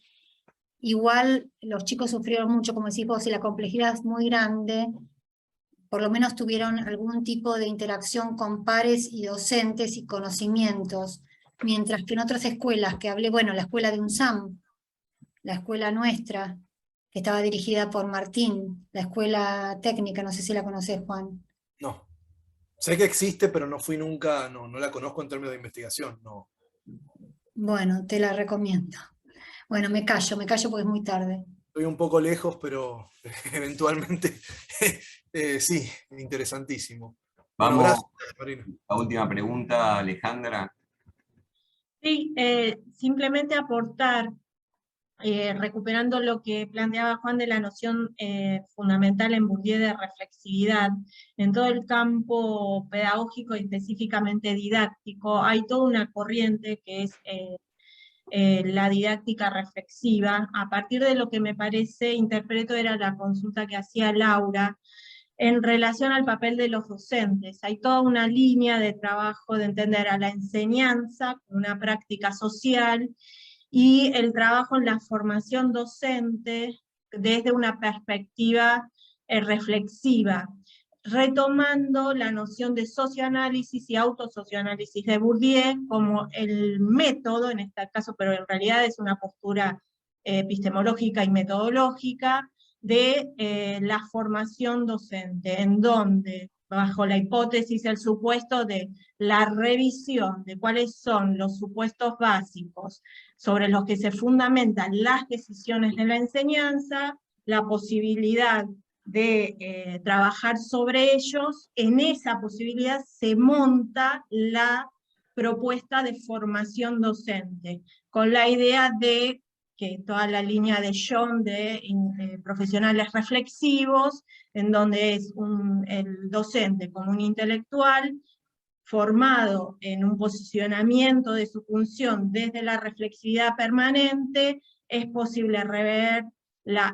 igual los chicos sufrieron mucho, como decís vos, y la complejidad es muy grande, por lo menos tuvieron algún tipo de interacción con pares y docentes y conocimientos, mientras que en otras escuelas que hablé, bueno, la escuela de UNSAM, la escuela nuestra, que estaba dirigida por Martín, la escuela técnica, no sé si la conoces, Juan. No. Sé que existe, pero no fui nunca, no la conozco en términos de investigación. No. Bueno, te la recomiendo. Bueno, me callo porque es muy tarde. Estoy un poco lejos, pero eventualmente sí, interesantísimo. Bueno, Vamos, gracias, Marina. la última pregunta, Alejandra. Sí, simplemente aportar, recuperando lo que planteaba Juan de la noción fundamental en Bourdieu de reflexividad, en todo el campo pedagógico y específicamente didáctico, hay toda una corriente que es la didáctica reflexiva, a partir de lo que me parece, interpreto, era la consulta que hacía Laura, en relación al papel de los docentes. Hay toda una línea de trabajo de entender a la enseñanza como una práctica social y el trabajo en la formación docente desde una perspectiva reflexiva, retomando la noción de socioanálisis y autosocioanálisis de Bourdieu como el método, en este caso, pero en realidad es una postura epistemológica y metodológica, de la formación docente, en donde, bajo la hipótesis, el supuesto de la revisión de cuáles son los supuestos básicos sobre los que se fundamentan las decisiones de la enseñanza, la posibilidad de trabajar sobre ellos, en esa posibilidad se monta la propuesta de formación docente, con la idea de que toda la línea de John de profesionales reflexivos, en donde es el docente como un intelectual formado en un posicionamiento de su función desde la reflexividad permanente, es posible rever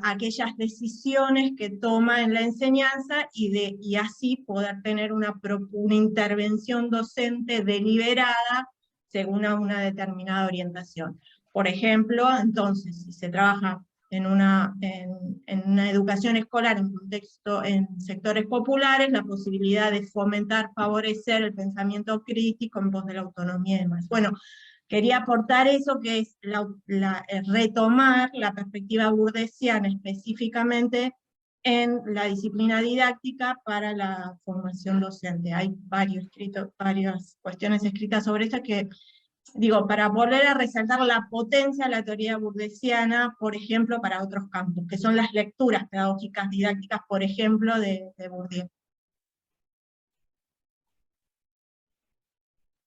aquellas decisiones que toma en la enseñanza y así poder tener una intervención docente deliberada según una determinada orientación. Por ejemplo, entonces, si se trabaja en una educación escolar en sectores populares, la posibilidad de fomentar, favorecer el pensamiento crítico en pos de la autonomía y demás. Bueno, quería aportar eso, que es retomar la perspectiva burdesiana específicamente en la disciplina didáctica para la formación docente. Hay varias cuestiones escritas sobre esto que, digo, para volver a resaltar la potencia de la teoría burdesiana, por ejemplo, para otros campos, que son las lecturas pedagógicas didácticas, por ejemplo, de Bourdieu.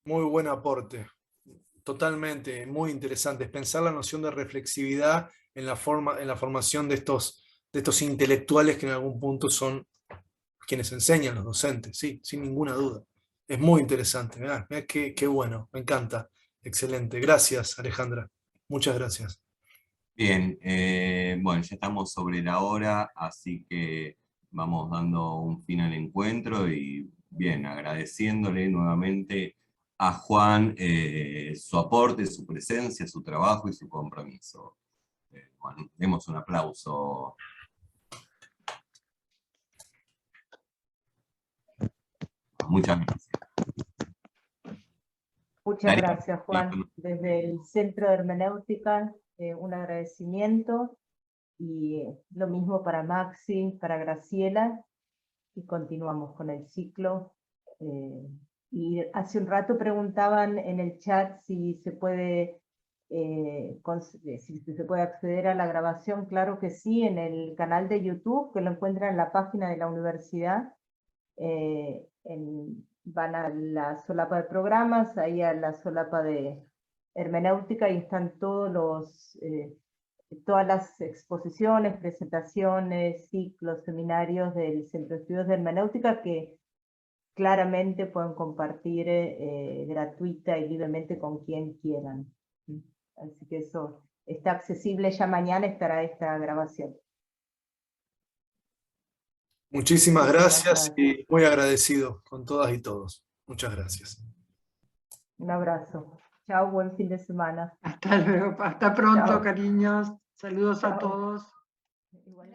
Muy buen aporte. Totalmente, muy interesante. Es pensar la noción de reflexividad en la formación de estos intelectuales que en algún punto son quienes enseñan, los docentes, sí, sin ninguna duda. Es muy interesante, mirá qué bueno, me encanta. Excelente, gracias Alejandra, muchas gracias. Bien, bueno, ya estamos sobre la hora, así que vamos dando un fin al encuentro y bien, agradeciéndole nuevamente a Juan su aporte, su presencia, su trabajo y su compromiso. Bueno, demos un aplauso. Muchas gracias. Muchas gracias, Juan. Desde el Centro de Hermenéutica, un agradecimiento, y lo mismo para Maxi, para Graciela, y continuamos con el ciclo. Y hace un rato preguntaban en el chat si se puede acceder a la grabación. Claro que sí, en el canal de YouTube, que lo encuentran en la página de la universidad. Van a la solapa de programas, ahí a la solapa de hermenéutica, y están todas las exposiciones, presentaciones, ciclos, seminarios del Centro de Estudios de Hermenéutica, que claramente pueden compartir gratuita y libremente con quien quieran. Así que eso está accesible, ya mañana estará esta grabación. Muchísimas gracias y muy agradecido con todas y todos. Muchas gracias. Un abrazo. Chao, buen fin de semana. Hasta luego, hasta pronto, Chao. cariños. Saludos Chao. a todos. Igual.